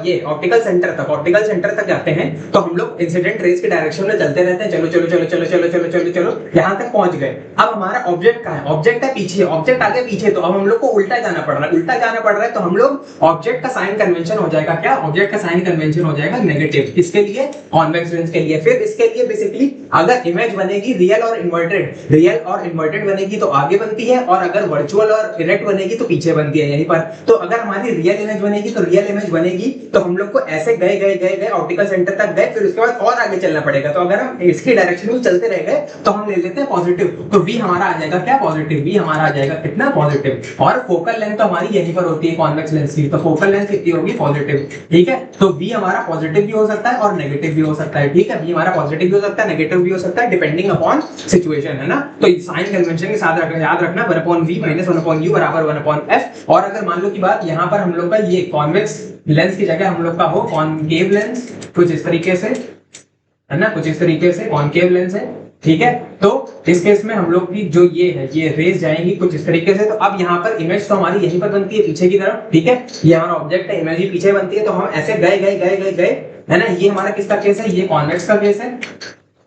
ये ऑप्टिकल सेंटर तक, ऑप्टिकल सेंटर तक जाते हैं तो हम लोग इंसिडेंट रेज की डायरेक्शन में चलते रहते हैं, चलो चलो चलो चलो चलो चलो चलो चलो यहां तक पहुंच गए। अब हमारा ऑब्जेक्ट कहां है, ऑब्जेक्ट है पीछे, ऑब्जेक्ट आगे पीछे, तो अब हम लोग को उल्टा जाना पड़ रहा है, उल्टा जाना पड़ रहा है, तो हम लोग ऑब्जेक्ट का साइन कन्वेंशन हो जाएगा क्या, ऑब्जेक्ट का साइन कन्वेंशन हो जाएगा नेगेटिव, इसके लिए कॉन्वेक्स लेंस के लिए। फिर इसके लिए बेसिकली अगर इमेज बनेगी रियल और इन्वर्टेड, रियल और इन्वर्टेड बनेगी तो आगे बनती है, और अगर वर्चुअल और इरेक्ट बनेगी तो पीछे बनती है यहीं पर। तो अगर हमारी रियल इमेज बनेगी तो रियल इमेज बनेगी तो हम लोग को ऐसे गए गए गए गए ऑप्टिकल सेंटर तक गए, फिर उसके बाद और आगे चलना पड़ेगा। तो अगर हम इसकी डायरेक्शन में चलते रह गए तो हम ले लेते हैं पॉजिटिव, तो v हमारा आ जाएगा क्या, पॉजिटिव, v हमारा आ जाएगा कितना, पॉजिटिव। और फोकल लेंथ तो हमारी यहीं पर होती है कॉन्वेक्स लेंस की, तो फोकल लेंथ कितनी होगी, पॉजिटिव, ठीक है। तो v हमारा पॉजिटिव भी हो सकता है और नेगेटिव भी हो सकता है, ठीक है, v हमारा पॉजिटिव भी हो सकता है, नेगेटिव भी हो सकता है, डिपेंडिंग अपॉन सिचुएशन, है ना। तो साइन कन्वेंशन के साथ याद रखना 1/v - 1/u बराबर 1/f। और अगर मान लो की बात यहाँ पर हम लोग का ये कॉन्वेक्स लेंस की जगह हम लोग का हो कॉनकेव लेंस, कुछ इस तरीके से, है ना, कुछ इस तरीके से कॉनकेव लेंस है, ठीक है। तो इस केस में हम लोग की जो ये है, ये रेज जाएंगी कुछ इस तरीके से। तो अब यहाँ पर इमेज तो हमारी यहीं पर बनती है पीछे की तरफ, ठीक है, ये हमारा ऑब्जेक्ट है, इमेज ही पीछे बनती है, तो हम ऐसे गए गए गए गए गए, है ना। ये हमारा किसका केस है, ये कॉन्वेक्स का केस है।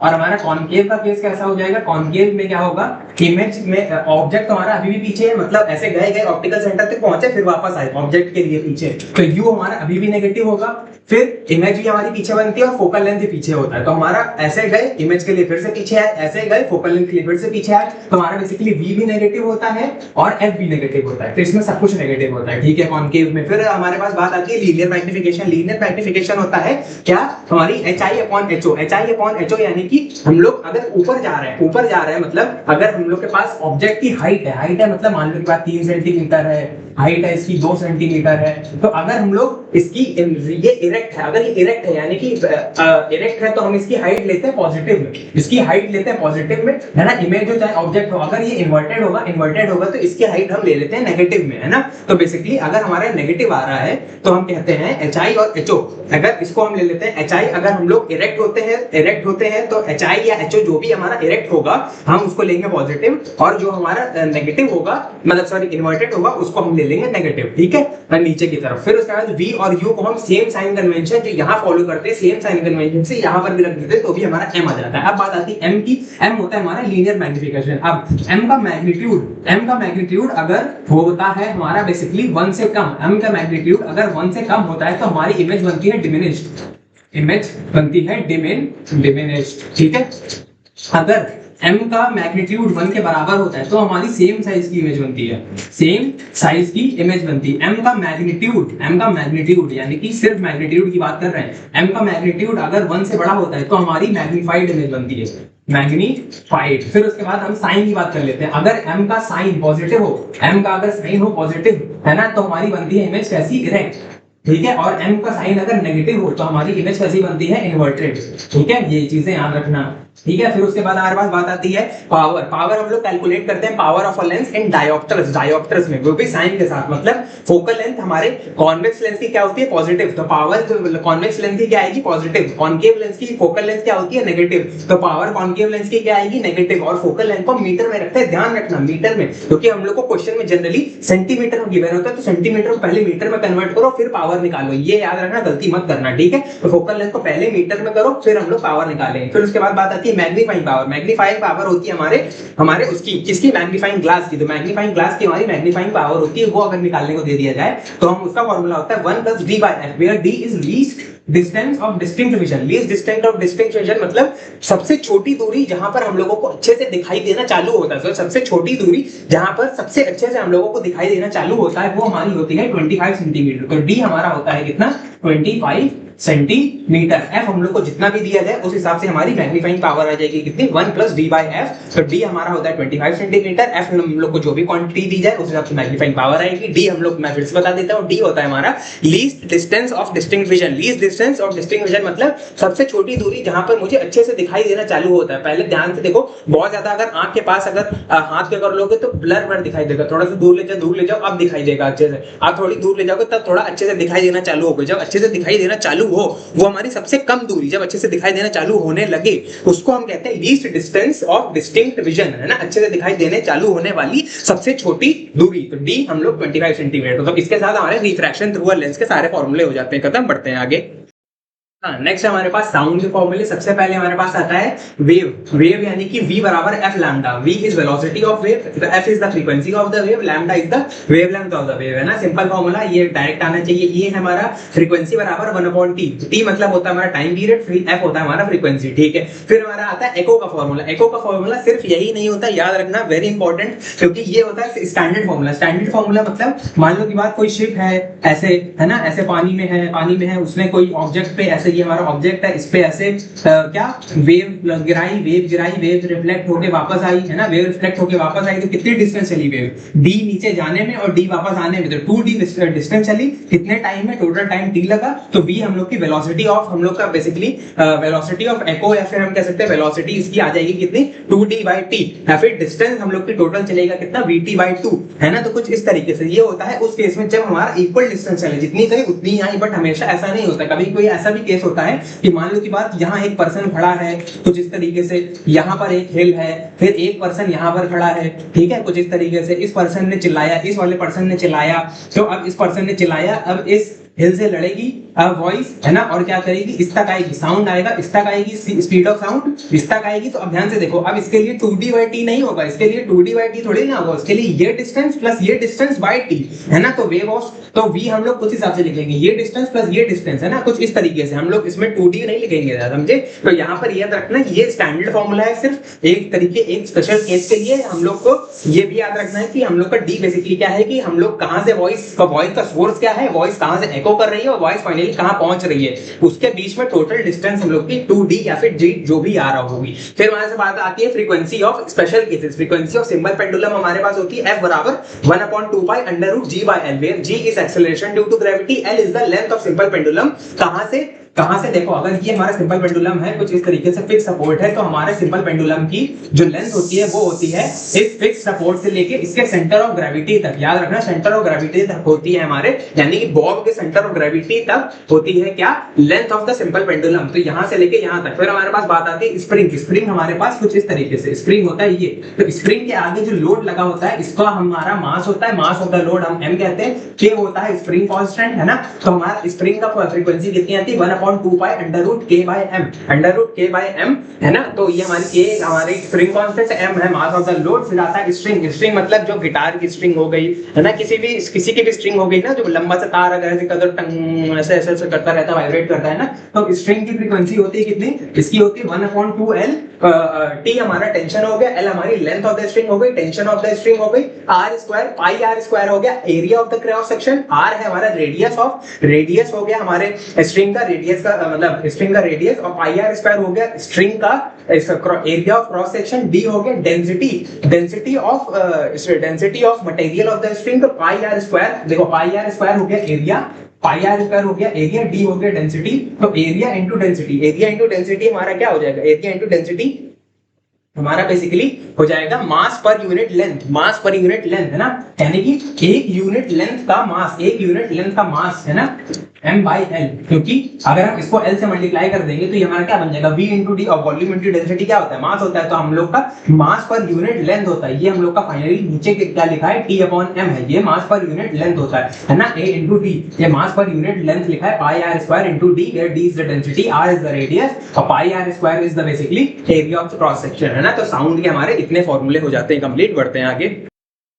और हमारा कॉनकेव का केस कैसा हो जाएगा, कॉनकेव में क्या होगा, इमेज में ऑब्जेक्ट हमारा अभी भी पीछे है, मतलब ऐसे गए गए ऑप्टिकल सेंटर तक पहुंचे फिर वापस आए ऑब्जेक्ट के लिए पीछे, तो यू हमारा अभी भी नेगेटिव होगा। फिर इमेज भी हमारी पीछे बनती है और फोकल लेंथ भी पीछे होता है, तो हमारा ऐसे गए इमेज के लिए फिर से पीछे आए, ऐसे गए फोकल लेंथ के लिए फिर से पीछे आए, तो हमारा बेसिकली v भी नेगेटिव होता है और f भी नेगेटिव होता है, तो इसमें सब कुछ नेगेटिव होता है, ठीक है, कॉनकेव में। फिर हमारे पास बात आती है लीनियर मैग्निफिकेशन। लीनियर मैग्निफिकेशन होता है क्या, हमारी hi/ho, hi/ho, यानी कि हम लोग अगर ऊपर जा रहे हैं, ऊपर जा रहे हैं मतलब अगर हम लोग के पास ऑब्जेक्ट की हाइट है, हाइट है मतलब मान लो कि बात 3 सेंटीमीटर है, हाइट है इसकी 2 सेंटीमीटर है, तो अगर हम लोग इसकी ये इरेक्ट है, अगर ये इरेक्ट है यानी कि इरेक्ट है तो हम इसकी हाइट लेते हैं पॉजिटिव में, इसकी हाइट लेते हैं पॉजिटिव में, है ना। इमेज हो चाहे ऑब्जेक्ट हो, अगर ये इन्वर्टेड होगा, इन्वर्टेड होगा तो इसकी हाइट हम ले लेते हैं नेगेटिव में, है ना। तो बेसिकली अगर हमारा नेगेटिव आ रहा है तो हम कहते हैं hi और ho, अगर इसको हम ले लेते हैं hi, अगर हम लोग इरेक्ट होते हैं तो hi या ho जो भी हमारा इरेक्ट होगा हम उसको लेंगे पॉजिटिव, और जो हमारा नेगेटिव होगा मतलब सॉरी इन्वर्टेड होगा उसको हम ले लेंगे नेगेटिव, ठीक है, नीचे की तरफ। फिर उसके बाद v और u को हम सेम साइन कन्वेंशन जो यहाँ फॉलो करते हैं, सेम साइन कन्वेंशन से यहाँ पर भी रख देते हैं तो भी हमारा m आ जाता है। अब बात आती है m की, m होता है हमारा लीनियर मैग्निफिकेशन। अब m का मैग्नीट्यूड अगर होता है हमारा बेसिकली 1 से कम, m का मैग्नीट्यूड अगर 1 से कम होता है तो हमारी इमेज बनती है डिमिनिश्ड, इमेज बनती है डिमिनिश्ड, ठीक है। अगर m का मैग्नीट्यूड 1 के बराबर होता है तो हमारी सेम साइज की इमेज बनती है, सेम साइज की इमेज बनती है। m का मैग्नीट्यूड यानी कि सिर्फ मैग्नीट्यूड की बात कर रहे हैं, m का मैग्नीट्यूड अगर 1 से बड़ा होता है तो हमारी मैग्नीफाइड इमेज बनती है, मैग्नीफाइड। फिर उसके बाद हम साइन की बात कर लेते हैं। अगर m का साइन पॉजिटिव हो, m का अगर साइन हो पॉजिटिव है ना, तो हमारी बनती है इमेज कैसी, इरेक्ट, ठीक है। और m का साइन अगर नेगेटिव हो तो हमारी इमेज कैसी बनती है, इन्वर्टेड, ठीक है। ये चीजें याद रखना, ठीक है। फिर उसके बाद हमारे पास बात आती है पावर। पावर हम लोग कैलकुलेट करते हैं power of a lens in dioptres, dioptres में वो भी साइन के साथ, मतलब फोकल लेंथ हमारे कॉन्वेक्स लेंस की क्या होती है, पॉजिटिव, तो पावर कॉन्वेक्स लेंस की क्या आएगी, पॉजिटिव। कॉन्केव लेंस की फोकल लेंथ क्या होती है, नेगेटिव, तो पावर कॉन्केव लेंस की क्या आएगी, नेगेटिव। और फोकल लेंथ को मीटर में रखते हैं, ध्यान रखना मीटर में, क्योंकि हम लोग को क्वेश्चन में जनरली सेंटीमीटर में गिवन होता है, तो सेंटीमीटर को पहले मीटर में कन्वर्ट करो फिर पावर निकालो, ये याद रखना, गलती मत करना, ठीक है। तो फोकल लेंथ को पहले मीटर में करो फिर हम लोग पावर निकालेंगे। फिर उसके बाद बात आती है मैग्नीफाइंग पावर। मैग्नीफाइंग पावर होती है हमारे उसकी किसकी, मैग्नीफाइंग ग्लास की। तो मैग्नीफाइंग ग्लास की हमारी मैग्नीफाइंग पावर होती है, वो अगर निकालने को दे दिया जाए तो हम उसका फार्मूला होता है 1 + d/f, where d is least distance of distinct vision. Least distance of distinct vision मतलब सबसे छोटी दूरी जहां पर हम लोगों को अच्छे से दिखाई देना चालू होता है। तो सबसे छोटी दूरी जहां पर सबसे अच्छे से हम लोगों को दिखाई देना चालू होता है वो हमारी होती है 25 सेंटीमीटर। तो d हमारा होता है कितना, 25 सेंटीमीटर। f हम लोग को जितना भी दिया जाए उस हिसाब से हमारी मैग्नीफाइंग पावर आ जाएगी कितनी, 1 + d/f। तो d हमारा होता है 25 सेंटीमीटर, f हम लोग को जो भी क्वांटिटी दी जाए उस हिसाब से मैग्नीफाइंग पावर आएगी। d हम लोग मैं फिर से बता देता हूं, d होता है हमारा least distance of distinct vision. Least distance of distinct vision मतलब सबसे छोटी दूरी जहां पर मुझे अच्छे से दिखाई देना चालू होता है। पहले ध्यान से देखो, बहुत ज्यादा अगर आंख के पास अगर हाथ पे कर लोगे तो ब्लर दिखाई देगा, थोड़ा सा दूर ले जाओ अब दिखाई देगा अच्छे से। आप थोड़ी दूर ले जाओगे तब थोड़ा अच्छे से दिखाई देना चालू होगा। जब अच्छे से दिखाई देना चालू हो, वो हमारी सबसे कम दूरी जब अच्छे से दिखाई देना चालू होने लगे उसको हम कहते हैं least distance of distinct vision, है ना, अच्छे से दिखाई देने चालू होने वाली सबसे छोटी दूरी। तो डी हम लोग 25 सेंटीमीटर। तो इसके साथ हमारे रिफ्रैक्शन थ्रू अ लेंस के सारे फॉर्मूले हो जाते हैं खत्म। बढ़ते हैं आगे। नेक्स्ट हमारे पास साउंड के फॉर्मूले। सबसे पहले हमारे पास आता है वेव। वेव यानी कि v = f lambda. v is velocity of wave, f is the frequency of the wave, lambda is the wavelength of the wave, है ना। सिंपल फॉर्मूला, ये डायरेक्ट आना चाहिए। ये है हमारा फ्रीक्वेंसी बराबर 1/t। t मतलब होता है हमारा टाइम पीरियड, f होता है हमारा फ्रीक्वेंसी, ठीक है। फिर हमारा आता है एको का फॉर्मूला। एको का फॉर्मूला सिर्फ यही नहीं होता, याद रखना, वेरी इंपॉर्टेंट, क्योंकि ये होता है स्टैंडर्ड फॉर्मूला। स्टैंडर्ड फॉर्मूला मतलब मान लो की बात, कोई शिप है ऐसे, है ना, ऐसे पानी में है, उसने कोई ऑब्जेक्ट पे ऐसे, ये हमारा ऑब्जेक्ट है, इस पे ऐसे क्या वेव गिराई, वेव रिफ्लेक्ट होके वापस आई, है ना, वेव रिफ्लेक्ट होके वापस आई, तो कितनी डिस्टेंस चली वेव, d नीचे जाने में और d वापस आने में, तो 2d डिस्टेंस चली। कितने टाइम में, टोटल टाइम t लगा। तो v हम लोग की वेलोसिटी ऑफ, हम लोग का बेसिकली वेलोसिटी ऑफ एको, या फिर हम कह सकते हैं वेलोसिटी इसकी आ जाएगी कितनी, 2d/t, या फिर डिस्टेंस हम लोग की टोटल चलेगा कितना, vt/2, है ना। तो कुछ इस तरीके से ये होता है उस केस में जब हमारा इक्वल डिस्टेंस चले, जितनी कहीं उतनी आई। बट हमेशा ऐसा नहीं होता, कभी कोई ऐसा भी केस होता है कि मान लो की बात, यहाँ एक पर्सन खड़ा है कुछ इस तरीके से, यहाँ पर एक हिल है, फिर एक पर्सन यहाँ पर खड़ा है, ठीक है, कुछ इस तरीके से। इस पर्सन ने चिल्लाया, इस वाले पर्सन ने चिल्लाया, तो अब इस पर्सन ने चिल्लाया, अब इस हिल से लड़ेगी वॉइस, है ना, और क्या करेगी, इस तक आएगी, साउंड आएगा, इस तक आएगी, स्पीड ऑफ साउंड इस तक आएगी। तो अब ध्यान से देखो, अब इसके लिए 2d/t नहीं होगा, इसके लिए 2d/t थोड़ी ना होगा, इसके लिए ये डिस्टेंस प्लस ये डिस्टेंस बाय t, है ना। तो वेव ऑफ, तो v हम लोग कुछ हिसाब से लिखेंगे, ये डिस्टेंस प्लस ये डिस्टेंस, है ना, कुछ इस तरीके से। हम लोग इसमें 2d नहीं लिखेंगे, समझे। तो यहाँ पर याद रखना, ये स्टैंडर्ड फॉर्मूला है, सिर्फ एक तरीके, एक स्पेशल केस के लिए हम लोग को ये भी याद रखना है कि हम लोग का d बेसिकली क्या है, कि हम लोग कहां से वॉइस का सोर्स क्या है, वॉइस कहां से एको कर रही है और वॉइस फाइनली कहां पहुंच रही है, उसके बीच में टोटल डिस्टेंस हम लोग की 2d या फिर g जो भी आ रहा होगी। फिर हमारे से बात आती है frequency of special cases. Frequency of simple pendulum हमारे पास होती है f = 1/2π√g/L, where g is acceleration due to gravity, L is the length of simple pendulum. कहां से देखो, अगर ये हमारा सिंपल पेंडुलम है कुछ इस तरीके से फिक्स सपोर्ट है, तो हमारे सिंपल पेंडुलम की जो लेंथ होती है वो होती है इस फिक्स सपोर्ट से लेके इसके सेंटर ऑफ ग्रेविटी तक। याद रखना, सेंटर ऑफ ग्रेविटी तक होती है हमारे, यानी कि बॉब के सेंटर ऑफ ग्रेविटी तक होती है क्या, length of the simple pendulum. तो यहां से लेके यहां तक। फिर हमारे पास बात आती है स्प्रिंग। स्प्रिंग हमारे पास कुछ इस तरीके से स्प्रिंग होता है ये। तो स्प्रिंग के आगे जो लोड लगा होता है इसका हमारा मास होता है, मास ऑफ द लोड हम m कहते हैं, k होता है स्प्रिंग कांस्टेंट, है ना। तो हमारा स्प्रिंग का फ्रीक्वेंसी कितनी आती है, 1/2 1/2π√k/m, √k/m है ना। तो ये हमारी स्प्रिंग कांस्टेंट, m है मास ऑफ द लोड, फिर आता है स्ट्रिंग। स्ट्रिंग मतलब जो गिटार की स्ट्रिंग हो गई है ना, किसी की भी स्ट्रिंग हो गई ना, जो लंबा सा तार अगर ऐसे ऐसे करता रहता है, वाइब्रेट करता है ना, तो स्ट्रिंग की फ्रीक्वेंसी होती है कितनी, इसकी होती है 1/2L। T हमारा टेंशन हो गया, L हमारी लेंथ ऑफ द स्ट्रिंग हो गई, टेंशन ऑफ द स्ट्रिंग हो गई, R² पाई R² हो गया area of the cross section, R है हमारा रेडियस हो गया हमारे स्ट्रिंग का, रेडियस का मतलब स्ट्रिंग का रेडियस, और पाई R² हो गया स्ट्रिंग का area of cross section, D हो गया density of material of the string, तो पाई R², देखो पाई R² हो गया एरिया, पाई R² हो गया एरिया, D हो गया डेंसिटी, तो एरिया इंटू डेंसिटी हमारा क्या हो जाएगा, एरिया इंटू डेंसिटी हमारा बेसिकली हो जाएगा मास पर यूनिट लेंथ है ना, यानी कि एक यूनिट लेंथ का मास है ना m/l, क्योंकि अगर हम इसको l से मल्टीप्लाई कर देंगे तो ये हमारा क्या बन जाएगा v इंटू डी, और वॉल्यूम इंटू डेंसिटी क्या होता है, मास होता है, तो हम लोग का मास पर यूनिट लेंथ होता है, ये हम लोग का फाइनली नीचे क्या लिखा है T/m है, ये मास पर यूनिट लेंथ होता है ना, a इंटू डी, ये मास पर यूनिट लेंथ लिखा है, pi R² into D, where d is the density, r is the radius, और pi R² is the basically area of the cross section है ना। तो साउंड के हमारे इतने फॉर्मूले हो जाते हैं कंप्लीट। बढ़ते हैं आगे।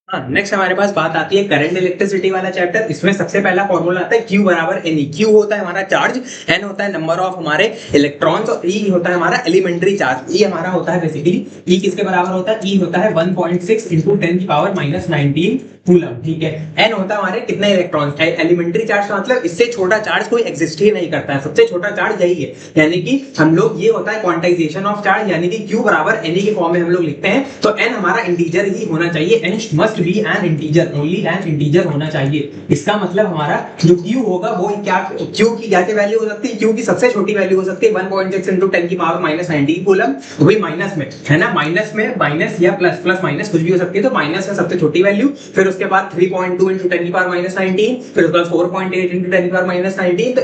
नेक्स्ट हमारे पास बात आती है करंट इलेक्ट्रिसिटी वाला चैप्टर। इसमें सबसे पहला फॉर्मूला आता है Q बराबर Ne। Q होता है हमारा चार्ज, N होता है नंबर ऑफ हमारे इलेक्ट्रॉन्स, और E होता है हमारा एलिमेंट्री चार्ज। E हमारा होता है बेसिकली, E किसके बराबर होता है, E होता है 1.6 × 10⁻⁻19 कूलम, ठीक है। N होता है हमारे कितने इलेक्ट्रॉन्स, एलिमेंट्री चार्ज का मतलब इससे छोटा चार्ज कोई एग्जिस्ट ही नहीं करता है, सबसे छोटा चार्ज यही है, यानी कि हम लोग ये होता है क्वांटाइजेशन ऑफ चार्ज, यानी कि Q बराबर Ne के फॉर्म में हम लोग लिखते हैं, तो N हमारा इंटीजर ही होना चाहिए, N must be N integer, only an integer होना चाहिए। इसका मतलब हमारा जो Q होगा वो क्या, Q की क्या वैल्यू हो सकती है, Q की सबसे छोटी वैल्यू हो सकती है 1.6 × 10⁻⁻19 कूलम, वही माइनस में है ना, माइनस या प्लस माइनस कुछ भी हो सकती है, तो माइनस है सबसे छोटी वैल्यू, फिर उसके बाद 3.2 × 10⁻⁻19, फिर उसके बाद 4.8 × 10⁻⁻19, तो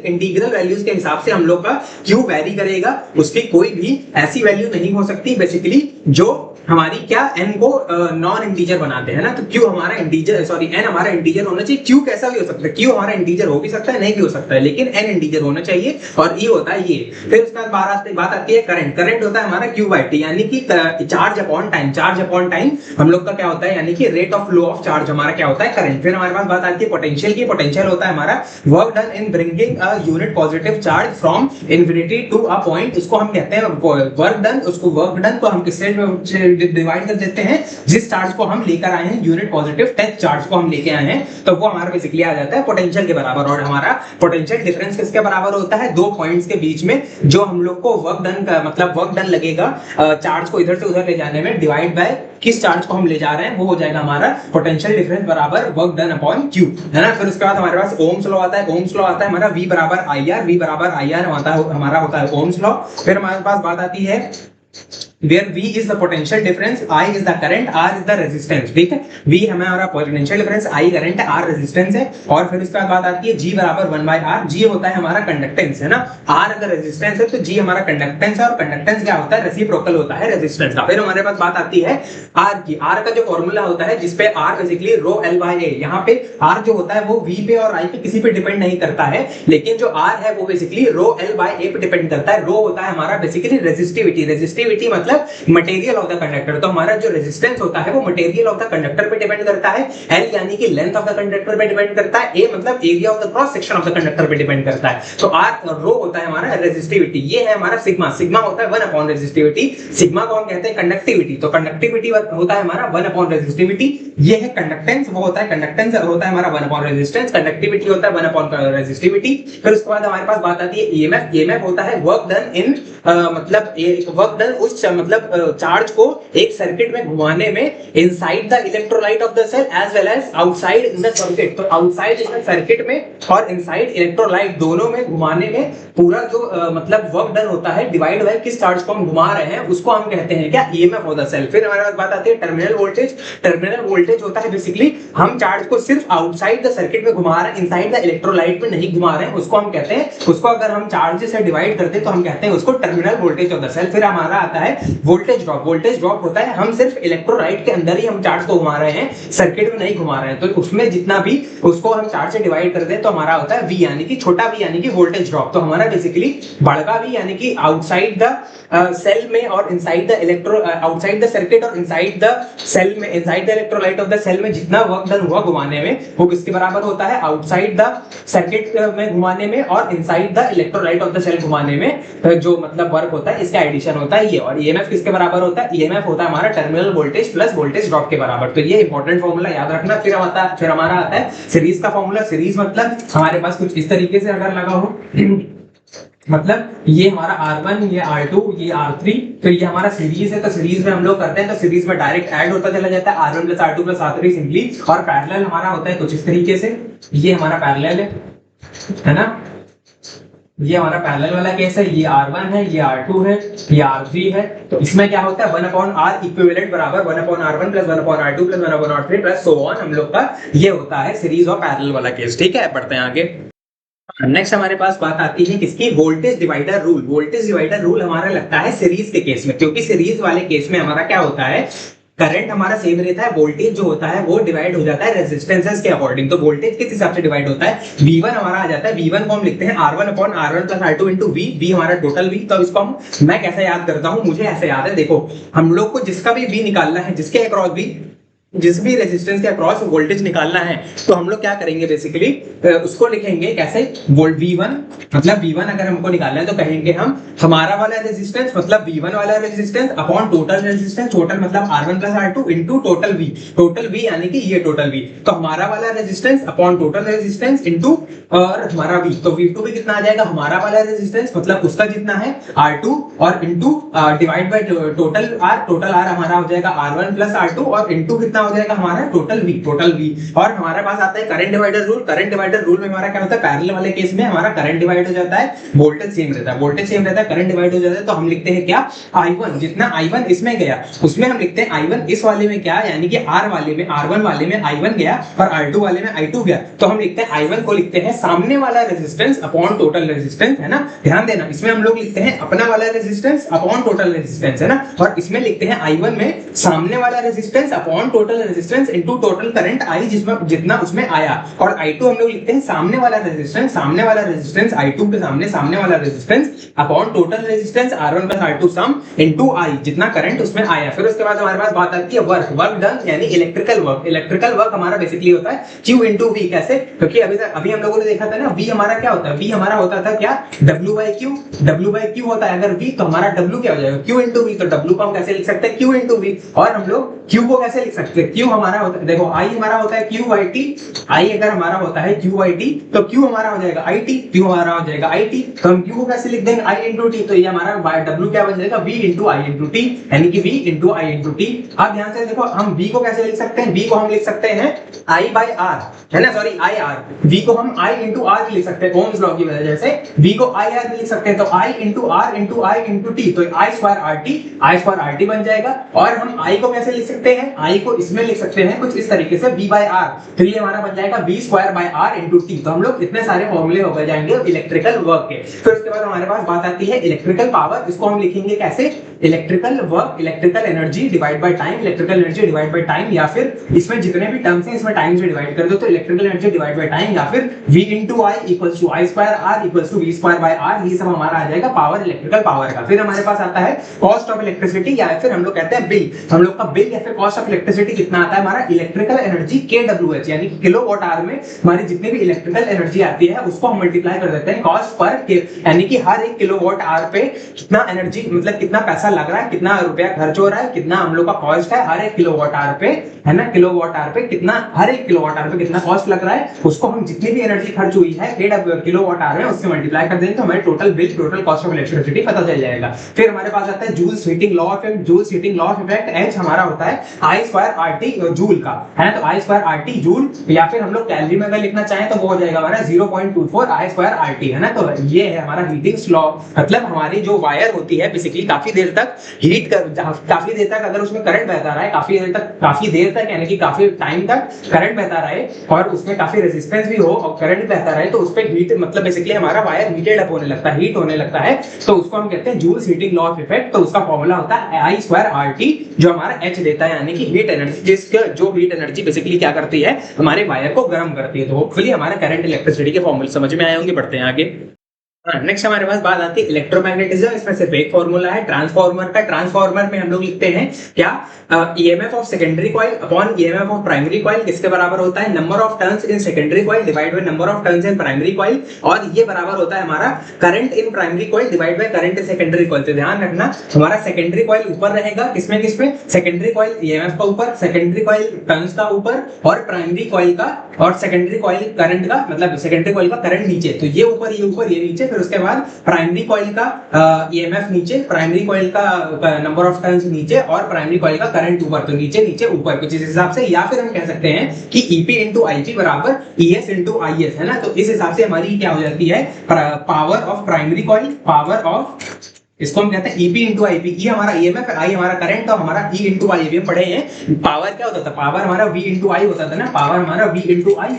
इंटीग्रल वैल्यूज के हिसाब से हम लोग का Q वैरी करेगा, उसकी कोई भी ऐसी वैल्यू नहीं हो सकती बेसिकली जो हमारी क्या n को नॉन इंटीजर बनाते हैं ना, तो Q हमारा इंटीजर, सॉरी n हमारा इंटीजर होना चाहिए। Q कैसा भी हो सकता है, Q हमारा इंटीजर हो भी सकता है, नहीं भी हो सकता है, लेकिन n इंटीजर होना चाहिए, और E होता है ये। फिर उसके बाद बात आती है करंट होता है हमारा Q/T, यानी कि चार्ज अपॉन टाइम हम लोग का क्या होता है, यानी कि rate of flow of charge हमारा क्या होता है, करंट। फिर हमारे पास बात आती है पोटेंशियल की। पोटेंशियल होता है हमारा work done in bringing a unit positive charge from infinity to a point, इसको हम कहते हैं वर्क डन को हम किससे डिवाइड कर देते हैं, जिस चार्ज को हम लेकर आए हैं, यूनिट पॉजिटिव टेस्ट चार्ज को हम लेके आए हैं, तो वो हमारा बेसिकली आ जाता है पोटेंशियल के बराबर। और हमारा पोटेंशियल डिफरेंस किसके बराबर होता है, दो पॉइंट्स के बीच में जो हम लोग को वर्क डन का मतलब वर्क डन लगेगा चार्ज को इधर से उधर ले जाने में, डिवाइड बाय किस चार्ज को हम ले जा रहे हैं, वो हो जाएगा हमारा पोटेंशियल डिफरेंस बराबर वर्क डन अपॉन Q, है ना। फिर उसके बाद हमारे पास ओम्स लॉ आता है, हमारा V बराबर IR हमारा होता है ओम्स लॉ। फिर हमारे पास बात आती है where V is the potential difference, I is the current, R is the resistance, ठीक है। V हमारा potential difference, I current है, R resistance है। और फिर उसके बाद बात आती है G बराबर 1/R, G होता है हमारा कंडक्टेंस है ना, R अगर रेजिस्टेंस है तो G हमारा कंडक्टेंस है, और कंडक्टेंस क्या होता है, रेसिप्रोकल होता है रेजिस्टेंस का। फिर हमारे पास बात आती है R की। R का जो फॉर्मूला होता है जिसपे R बेसिकली ρL/A, यहाँ पे R जो होता है वो V पे और I पे किसी पे डिपेंड नहीं करता है, लेकिन जो R है वो बेसिकली ρL/A पे डिपेंड करता है। रो होता है हमारा बेसिकली रेजिस्टिविटी मतलब मटेरियल ऑफ द कंडक्टर, तो हमारा जो रेजिस्टेंस होता है वो मटेरियल ऑफ द कंडक्टर पे डिपेंड करता है। L यानी कि लेंथ ऑफ द कंडक्टर पे डिपेंड करता है, A मतलब area of the cross section of the conductor पे डिपेंड करता है। तो R रो होता है हमारा रेजिस्टिविटी, ये है हमारा सिग्मा होता है 1 अपॉन रेजिस्टिविटी। सिग्मा को हम कहते हैं कंडक्टिविटी, तो कंडक्टिविटी होता है हमारा 1 अपॉन रेजिस्टिविटी। ये है कंडक्टेंस, वो होता है कंडक्टेंस होता है हमारा 1 अपॉन रेजिस्टेंस, कंडक्टिविटी होता है 1 अपॉन रेजिस्टिविटी। फिर उसके बाद हमारे पास बात आती है EMF होता है वर्क डन इन मतलब वर्क डन उस मतलब चार्ज को एक सर्किट में घुमाने में inside the electrolyte of the cell as well as outside in the circuit, तो आउटसाइड इन द सर्किट में और इनसाइड इलेक्ट्रोलाइट दोनों में घुमाने में पूरा जो मतलब वर्क डन होता है डिवाइड बाय किस चार्ज को हम घुमा रहे हैं उसको हम कहते हैं क्या, EMF ऑफ द सेल। फिर हमारे पास बात आती है टर्मिनल वोल्टेज होता है बेसिकली हम चार्ज को सिर्फ आउटसाइड द सर्किट में घुमा रहे हैं, इनसाइड द इलेक्ट्रोलाइट में नहीं घुमा रहे हैं, उसको हम कहते हैं, उसको अगर हम चार्ज से डिवाइड करते हैं तो हम कहते हैं उसको terminal voltage of the cell. फिर हमारा आता है वोल्टेज ड्रॉप होता है, हम सिर्फ इलेक्ट्रोलाइट के अंदर ही हम चार्ज को घुमा रहे हैं, सर्किट में नहीं घुमा रहे हैं, तो उसमें जितना भी उसको हम चार्ज से डिवाइड कर दें तो हमारा होता है V, यानी कि छोटा v यानी कि वोल्टेज ड्रॉप। तो हमारा बेसिकली बड़का v यानी कि आउटसाइड द सेल में और inside the outside the circuit और इनसाइड द सेल में, inside the electrolyte of the cell में जितना वर्क डन हुआ घुमाने में, वो किसके बराबर होता है, आउटसाइड द सर्किट में घुमाने में और inside the electrolyte of the cell घुमाने में जो मतलब वर्क होता है, इसका एडिशन होता है ये। और ईएमएफ किसके बराबर होता है, ईएमएफ होता है हमारा terminal voltage plus voltage drop के बराबर। तो ये इंपॉर्टेंट फॉर्मूला याद रखना। फिर हमारा आता है सीरीज का फॉर्मूला। सीरीज मतलब हमारे पास कुछ इस तरीके से अगर लगा हो मतलब ये हमारा R1, ये R2, ये R3, तो ये हमारा सीरीज है। तो सीरीज में हम लोग करते हैं तो सीरीज में डायरेक्ट ऐड होता चला जाता है R1 plus R2 plus R3 simply. और पैरेलल हमारा होता है कुछ इस तरीके से, ये हमारा पैरेलल है ना, ये हमारा पैरेलल वाला केस है, ये R1 है, ये R2 है, ये R3 है। तो इसमें क्या होता है 1/R इक्विवेलेंट बराबर 1/R1 plus 1/R2 plus 1/R3 plus so on, हम लोग का ये होता है सीरीज और पैरेलल वाला केस। ठीक है, बढ़ते हैं आगे। नेक्स्ट हमारे पास बात आती है किसकी, voltage divider rule. Voltage divider rule हमारा लगता है सीरीज के केस में, क्योंकि सीरीज वाले केस में हमारा क्या होता है, करंट हमारा सेम रहता है, वोल्टेज जो होता है वो डिवाइड हो जाता है रेजिस्टेंसेस के अकॉर्डिंग। तो वोल्टेज किस हिसाब से डिवाइड होता है, V1 हमारा आ जाता है, V1 को हम लिखते हैं R1/R1 plus R2 into V, V हमारा टोटल V। तो इसको मैं कैसे याद करता हूं, मुझे ऐसे याद है, देखो हम लोग को जिसका भी V निकालना है, जिसके अक्रॉस भी, जिस भी रेजिस्टेंस के अक्रॉस वोल्टेज निकालना है, तो हम लोग क्या करेंगे बेसिकली उसको लिखेंगे कैसे, वोल्ट V1 मतलब V1 अगर हमको निकालना है तो कहेंगे हम हमारा वाला रेजिस्टेंस मतलब V1 वाला resistance upon total resistance, total मतलब R1 plus R2 into total V यानी कि ये टोटल V। तो हमारा वाला resistance upon total resistance into और हमारा V, तो V2 भी कितना आ जाएगा, हमारा वाला रेजिस्टेंस मतलब उसका जितना है R2 और into divide by total R हमारा हो जाएगा R1 प्लस R2 और इनटू कितना हो जाएगा हमारा टोटल V। और हमारे पास आता है current divider rule. Current divider rule में हमारा क्या होता है, पैरेलल वाले केस में हमारा करंट डिवाइड हो जाता है, वोल्टेज सेम रहता है, करंट डिवाइड हो जाता है। तो हम लिखते हैं क्या, I1 जितना I1 इसमें गया उसमें हम लिखते हैं I1 इस वाले में क्या, यानी कि R वाले में R1 वाले में I1 गया और R2 वाले में I2 गया। तो हम लिखते हैं I1 को लिखते हैं सामने वाला रेजिस्टेंस अपॉन टोटल रेजिस्टेंस, है ना, ध्यान देना। इसमें हम लोग लिखते हैं अपना वाला रेजिस्टेंस अपॉन टोटल रेजिस्टेंस, है ना, और इसमें लिखते हैं I1 में सामने वाला resistance upon total resistance into total current I जिसमें जितना उसमें आया। और I2 हम लोग लिखते हैं सामने वाला रेजिस्टेंस I2 के सामने वाला resistance upon total resistance R1 plus R2 sum into I जितना करंट उसमें आया। फिर उसके बाद हमारे पास बात आती है वर्क डन, यानी इलेक्ट्रिकल वर्क हमारा बेसिकली होता है Q इनटू V। कैसे, क्योंकि अभी हम लोगों ने देखा था ना V हमारा क्या होता है, V हमारा होता था क्या, W/Q होता है अगर V, तो हमारा W क्या हो जाएगा, Q इनटू V। तो W को हम कैसे लिख सकते हैं, Q इनटू V। और हम लोग Q को कैसे लिख सकते हैं, Q हमारा होता है, देखो I हमारा होता है QIT, I अगर हमारा होता है QIT तो Q हमारा हो जाएगा IT, Q हमारा हो जाएगा IT। तो हम Q को कैसे लिख देंगे, I into T। तो ये हमारा W क्या बन जाएगा, V into I into T, यानी कि V into I into T। आप ध्यान से देखो हम V को कैसे लिख सकते हैं, V को हम लिख सकते हैं I by R, है ना, सॉरी IR। V को हम I into R लिख सकते हैं ओम्स लॉ की वजह से, V को IR लिख सकते हैं, तो I into R into I into T, तो I square RT बन जाएगा। और हम I को कैसे लिख सकते हैं, I को इसमें लिख सकते हैं कुछ इस तरीके से V by R, तो ये हमारा बन जाएगा V square by R into T। तो हम लोग इतने सारे फॉर्मूले हो जाएंगे इलेक्ट्रिकल वर्क के। फिर उसके बाद हमारे पास बात आती है इलेक्ट्रिकल पावर। इसको हम लिखेंगे कैसे, electrical work, electrical energy divide by time, electrical energy divide by time, या फिर इसमें जितने भी टर्म्स हैं इसमें टाइम से डिवाइड कर दो तो electrical energy divide by time, या फिर V into I equals to I square R equals to V square by R। ये सब हमारा आ जाएगा पावर, इलेक्ट्रिकल पावर का। फिर हमारे पास आता है कॉस्ट ऑफ इलेक्ट्रिसिटी, या फिर हम लोग कहते हैं बिल। हम लोग का बिल या फिर कॉस्ट ऑफ इलेक्ट्रिसिटी कितना आता है हमारा, इलेक्ट्रिकल एनर्जी kWh, यानी किलोवाट आवर में हमारी जितनी भी इलेक्ट्रिकल एनर्जी आती है उसको हम मल्टीप्लाई कर देते हैं कॉस्ट पर के, यानी कि हर एक किलोवाट आवर पे कितना एनर्जी मतलब कितना पैसा लग रहा है, कितना रुपया खर्च हो रहा है, कितना हम लोग का कॉस्ट है हर एक किलोवाट आवर पे, है ना, किलोवाट आवर पे कितना, हर एक किलोवाट आवर पे कितना कॉस्ट लग रहा है, उसको हम जितनी भी एनर्जी खर्च हुई है किलोवाट आवर में उससे मल्टीप्लाई कर देंगे तो हमें total bill, total cost of electricity पता चल जाएगा। फिर हमारे पास आता है Joule's heating law of effect. H हमारा होता है I square rt जूल का, है ना। तो I स्क्वायर RT जूल, या फिर हम लोग कैलोरी में अगर लिखना चाहें तो वो हो जाएगा हमारा 0.24 I स्क्वायर RT, है ना। तो ये है हमारा हीटिंग लॉ। मतलब हमारी जो वायर होती है बेसिकली काफी देर तक हीट कर, काफी देर तक अगर उसमें करंट बहता रहा है, काफी देर तक यानी कि काफी टाइम तक करंट बहता रहे और उसमें काफी रेजिस्टेंस भी हो और करंट बहता रहे, तो उस पे हीट मतलब बेसिकली हमारा वायर हीटेड अप होने लगता है, हीट होने लगता है। तो उसको हम कहते हैं Joule's heating law of effect. तो उसका फॉर्मूला होता है I स्क्वायर RT, जो हमारा H देता है यानी कि हीट एनर्जी, जिसका जो हीट एनर्जी बेसिकली क्या करती है, हमारे वायर को गर्म करती है। तो होपफुली हमारा करंट इलेक्ट्रिसिटी के फॉर्मूले समझ में आए होंगे। बढ़ते हैं आगे। नेक्स्ट हमारे पास बात आती है इलेक्ट्रोमैग्नेटिज्म। इसमें सिर्फ एक फॉर्मूला है ट्रांसफार्मर का। ट्रांसफार्मर में हम लोग लिखते हैं क्या, EMF of secondary coil upon EMF of primary coil किसके बराबर होता है, number of turns in secondary coil divide by number of turns in primary coil, और ये बराबर होता है हमारा current in primary coil divide by current in secondary coil. तो ध्यान रखना हमारा सेकेंडरी कॉइल ऊपर रहेगा, किसमें किसमें, सेकेंडरी कॉइल ईएमएफ का ऊपर, सेकेंडरी कॉइल टर्न्स का ऊपर, और प्राइमरी कॉइल का और सेकेंडरी कॉइल करंट का, मतलब सेकेंडरी कॉइल का करंट नीचे। तो ये ऊपर ये नीचे, फिर उसके बाद प्राइमरी कॉइल का ईएमएफ नीचे, प्राइमरी कॉइल का नंबर ऑफ टर्न्स नीचे, और प्राइमरी कॉइल का करंट ऊपर। तो नीचे नीचे ऊपर कुछ इस हिसाब से, या फिर हम कह सकते हैं कि EP into IP बराबर ES into IS, है ना। तो इस हिसाब से हमारी क्या हो जाती है, power of primary coil, power of, इसको हम कहते हैं EP into IP। E हमारा EMF, I हमारा करंट, और हमारा E into I भी हम पढ़े हैं। पावर क्या होता था, पावर हमारा V into I होता था ना, पावर हमारा V into I।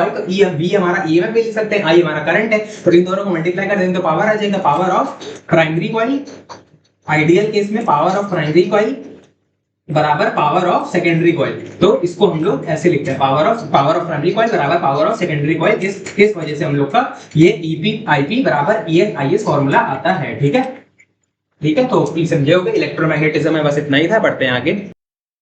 तो V हमारा EMF भी लिख सकते हैं, I हमारा करंट है, तो इन दोनों को मल्टीप्लाई कर देंगे तो पावर आ जाएगा, power of primary coil, ideal case में पावर ऑफ प्राइमरी कॉइल बराबर पावर ऑफ सेकेंडरी कॉइल। तो इसको हम लोग ऐसे लिखते हैं, पावर ऑफ प्राइमरी कॉइल बराबर पावर ऑफ सेकेंडरी कॉइल। इस वजह से हम लोग का ये EP IP बराबर ES IS फॉर्मूला आता है। ठीक है, ठीक है। तो प्लीज समझे होगे इलेक्ट्रोमैग्नेटिज्म में बस इतना ही था। बढ़ते हैं आगे।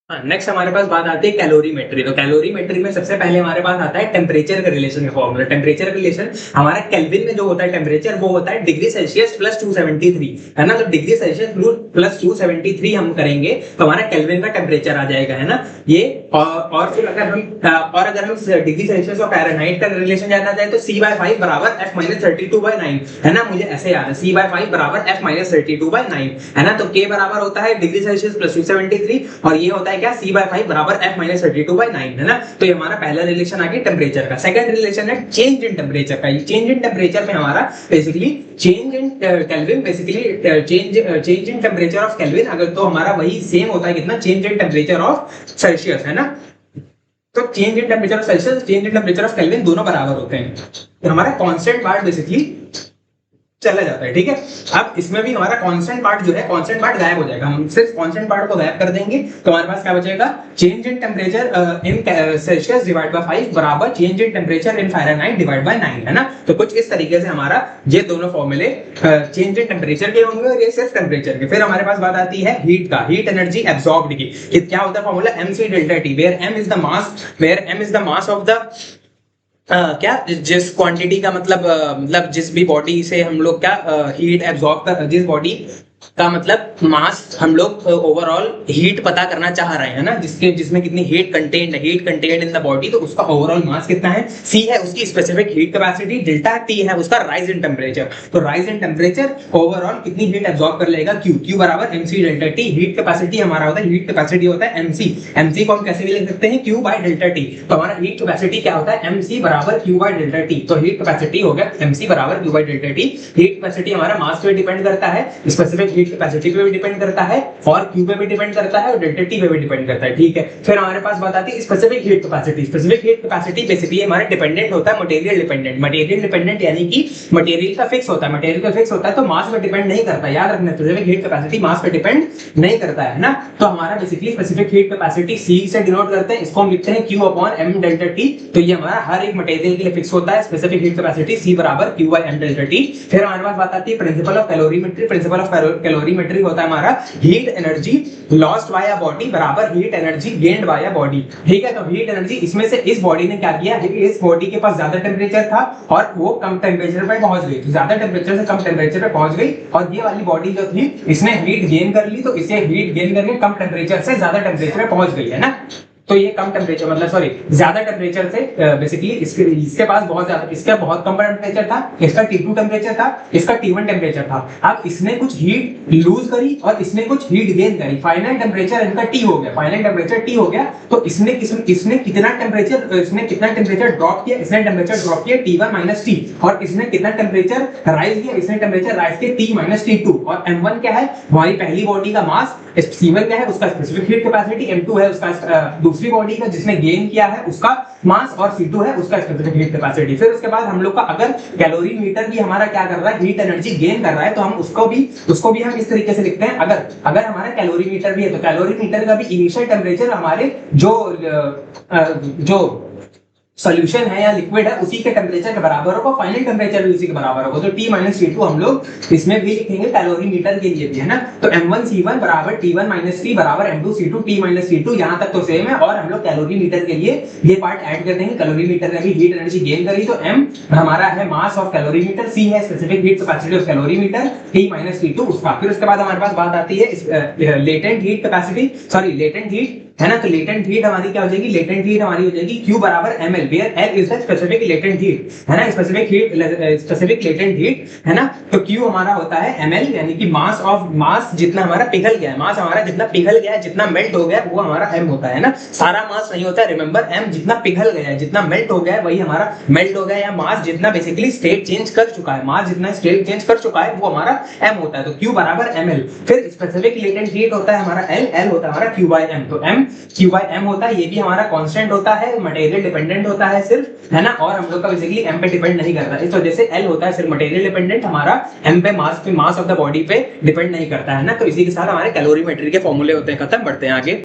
नेक्स्ट हमारे पास बात आती है कैलोरीमेट्री। तो कैलोरीमेट्री में सबसे पहले हमारे पास आता है टेम्परेचर का रिलेशन का फॉर्मूला। टेम्परेचर का रिलेशन हमारा केल्विन में जो होता है टेम्परेचर, वो होता है डिग्री सेल्सियस प्लस 273, है ना। तो डिग्री सेल्सियस प्लस 273 हम करेंगे तो हमारा केल्विन का टेम्परेचर आ जाएगा, है ना। ये और फिर अगर हम डिग्री सेल्सियस और फ़ारेनहाइट का रिलेशन जानना चाहे तो C/5 बराबर F-32/9, है ना। मुझे ऐसे याद है, C/5 बराबर F-32/9, है ना। तो K बराबर होता है डिग्री सेल्सियस प्लस 273, और ये होता है क्या, C/5 बराबर F-32/9, है ना। तो ये हमारा पहला रिलेशन आ गया टेम्परेचर का। सेकंड रिलेशन है चेंज इन टेम्परेचर का। चेंज इन टेम्परेचर में हमारा basically change in kelvin, basically change in temperature of kelvin, अगर तो हमारा वही सेम होता है कितना, change in temperature of Celsius, है ना। तो change in temperature of Celsius, change in temperature of kelvin दोनों बराबर होते हैं। तो हमारा कांस्टेंट पार्ट बेसिकली चला जाता है। ठीक है, अब इसमें भी हमारा कांस्टेंट पार्ट जो है, कांस्टेंट पार्ट गायब हो जाएगा। हम सिर्फ कांस्टेंट पार्ट को गायब कर देंगे तो हमारे पास क्या बचेगा, change in temperature in Celsius divide by 5 बराबर change in temperature in Fahrenheit divide by 9, है ना। तो कुछ इस तरीके से हमारा ये दोनों फॉर्मूले चेंज इन टेम्परेचर के होंगे और ये सिर्फ टेम्परेचर के। फिर हमारे पास बात आती है हीट का, हीट एनर्जी एब्सॉर्ब्ड की। क्या होता है formula, MC delta T, where M is the mass of the क्या, जिस क्वांटिटी का मतलब जिस भी बॉडी से हम लोग क्या हीट एब्जॉर्ब कर, जिस बॉडी का मतलब मास हम लोग ओवरऑल हीट पता करना चाह रहे हैं ना, जिसमें कितनी heat content in the body, तो उसका ओवरऑल मास कितना है, C है उसकी specific heat capacity, delta T है उसका राइज इन टेम्परेचर। तो राइज इन टेम्परेचर ओवरऑल कितनी हीट एब्जॉर्ब कर लेगा, Q बराबर MC delta T। Heat capacity हमारा होता है, हीट कैपेसिटी होता है MC को हम कैसे भी लिख सकते हैं, Q बाय डेल्टा T। तो हमारा हीट कैपेसिटी क्या होता है, MC बराबर Q बाय डेल्टा T। तो हीट कैपेसिटी हो गया MC बराबर Q by delta T। Heat capacity हमारा मास पे डिपेंड करता है, स्पेसिफिक हीट कैपेसिटी पे भी डिपेंड करता है, और Q पे भी डिपेंड करता है, और डेल्टा T पे भी डिपेंड करता है। ठीक है, फिर हमारे पास बात आती है specific heat capacity. Specific heat capacity basically हमारे डिपेंडेंट होता है मटेरियल डिपेंडेंट, यानी कि मटेरियल का फिक्स होता है, तो मास पे डिपेंड नहीं करता। याद रखना, स्पेसिफिक हीट कैपेसिटी मास पे डिपेंड नहीं करता है ना। तो हमारा basically specific heat capacity C से डिनोट करते हैं, इसको हम लिखते हैं Q upon M delta T। तो ये हमारा हर एक मटेरियल के लिए फिक्स होता है, स्पेसिफिक हीट कैपेसिटी C बराबर Q by M delta T। फिर हमारे पास बात आती है principle of calorimetry. Principle of calorimetry होता है हमारा heat energy lost by a body बराबर heat energy gained by a body. ठीक है, तो हीट एनर्जी, इसमें से इस बॉडी ने क्या किया, इस बॉडी के पास ज्यादा टेम्परेचर था और वो कम टेम्परेचर पे पहुंच गई, तो ज्यादा टेम्परेचर से कम टेम्परेचर पे पहुंच गई, और ये वाली बॉडी जो थी इसने हीट गेन कर ली, तो इसे हीट गेन करके कम टेम्परेचर से ज्यादा टेम्परेचर पे पहुंच गई, है ना। तो ये कम टेम्परेचर मतलब सॉरी ज्यादा टेम्परेचर से बेसिकली इसके पास बहुत ज्यादा, इसका बहुत कम टेम्परेचर था, इसका T2 टेम्परेचर था, इसका T1 टेम्परेचर था। अब इसने कुछ हीट लूज करी और इसने कुछ हीट गेन करी, फाइनल टेम्परेचर इनका T हो गया, फाइनल टेम्परेचर T हो गया। तो इसने कितना टेम्परेचर ड्रॉप किया, इसने टेम्परेचर ड्रॉप किया T1 - T, और इसने कितना टेम्परेचर राइज किया, इसने टेम्परेचर राइज किया T - T2। और M1 क्या है, हमारी पहली बॉडी का मास, C1 क्या है, उसका स्पेसिफिक हीट कैपेसिटी, M2 है उसका दूसरी बॉडी का जिसने गेन किया है उसका मास, और C2 है उसका स्पेसिफिक हीट कैपेसिटी। फिर उसके बाद हम लोग का अगर कैलोरी मीटर भी हमारा क्या कर रहा है, हीट एनर्जी गेन कर रहा है, तो हम उसको भी हम इस तरीके से लिखते हैं। अगर हमारा कैलोरी मीटर भी है तो कैलोरी मीटर का भी इनिशियल टेम्परेचर हमारे जो सॉल्यूशन है या लिक्विड है उसी के टेम्परेचर के बराबर होगा, फाइनल टेम्परेचर भी उसी के बराबर होगा। तो T - T2 हम लोग इसमें भी लिखेंगे कैलोरी मीटर के लिए भी, है ना। तो M1C1 बराबर T1 - T बराबर M2C2 T - T2, यहाँ तक तो सेम है। और हम लोग कैलोरी मीटर के लिए ये पार्ट ऐड कर देंगे, कैलोरी मीटर ने भी हीट एनर्जी गेन करी, तो M हमारा है mass of calorimeter, C है specific heat capacity of calorimeter, T - T2 उसका। फिर उसके बाद हमारे पास बात आती है latent heat capacity, sorry latent heat, है ना। तो लेटेंट हीट हमारी क्या हो जाएगी, लेटेंट हीट हमारी हो जाएगी Q बराबर ml, where L is the specific latent heat, है ना, स्पेसिफिक लेटेंट हीट, है ना। तो Q हमारा होता है ml, यानी कि मास जितना हमारा पिघल गया है, मास हमारा जितना पिघल गया है, जितना मेल्ट हो गया है, वो हमारा m होता है ना। सारा मास नहीं होता है, रिमेंबर, m जितना पिघल गया है, जितना मेल्ट हो गया है, वही हमारा मेल्ट हो गया, या मास जितना बेसिकली स्टेट चेंज कर चुका है, मास जितना स्टेट चेंज कर चुका है वो हमारा m होता है। तो Q बराबर ml। फिर स्पेसिफिक लेटेंट हीट होता है हमारा L होता है हमारा Q/m। तो m Q/m होता है, ये भी हमारा कांस्टेंट होता है, मटेरियल डिपेंडेंट होता है सिर्फ, है ना। और हम लोग का बेसिकली m पे डिपेंड नहीं करता, इस वजह से L होता है सिर्फ मटेरियल डिपेंडेंट, हमारा m पे मास ऑफ द बॉडी पे डिपेंड नहीं करता, है ना। तो इसी के साथ हमारे कैलोरीमेट्री के फॉर्मूले होते हैं खत्म। बढ़ते हैं आगे।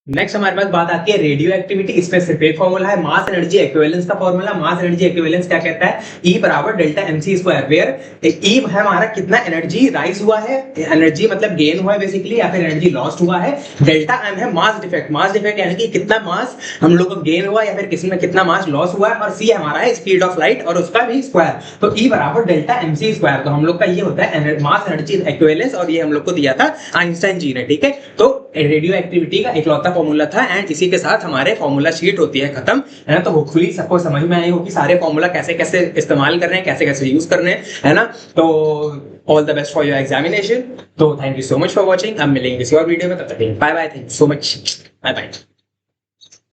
नेक्स्ट हमारे पास बात आती है रेडियो एक्टिविटी। इसमें सिर्फ एक फॉर्मूला है, मास एनर्जी इक्विवेलेंस का फॉर्मूला। मास एनर्जी इक्विवेलेंस क्या कहता है, E बराबर डेल्टा mc², वेयर E है हमारा कितना एनर्जी राइज हुआ है, एनर्जी मतलब गेन हुआ है बेसिकली, या फिर एनर्जी लॉस्ट हुआ है। डेल्टा m है मास डिफेक्ट, मास डिफेक्ट यानी कि कितना मास हम लोग को गेन हुआ या फिर किसमें कितना मास लॉस हुआ है। और C हमारा है स्पीड ऑफ लाइट और उसका भी स्क्वायर। तो E बराबर डेल्टा mc²। तो हम लोग का ये होता है मास एनर्जी इक्विवेलेंस, और ये हम लोग को दिया था आइंस्टाइन जी ने, ठीक है। तो रेडियो एक्टिविटी का इकलौता फॉर्मूला था, एंड इसी के साथ हमारे फॉर्मूला शीट होती है खत्म, है ना। तो होपफुली सबको समझ में आई होगी सारे फॉर्मूला कैसे कैसे इस्तेमाल कर रहे हैं, कैसे कैसे यूज करने हैं, है ना। तो all the best for your examination. तो thank you so much for watching. अब मिलेंगे किसी और वीडियो में, तब तक bye bye, thank you so much, bye bye.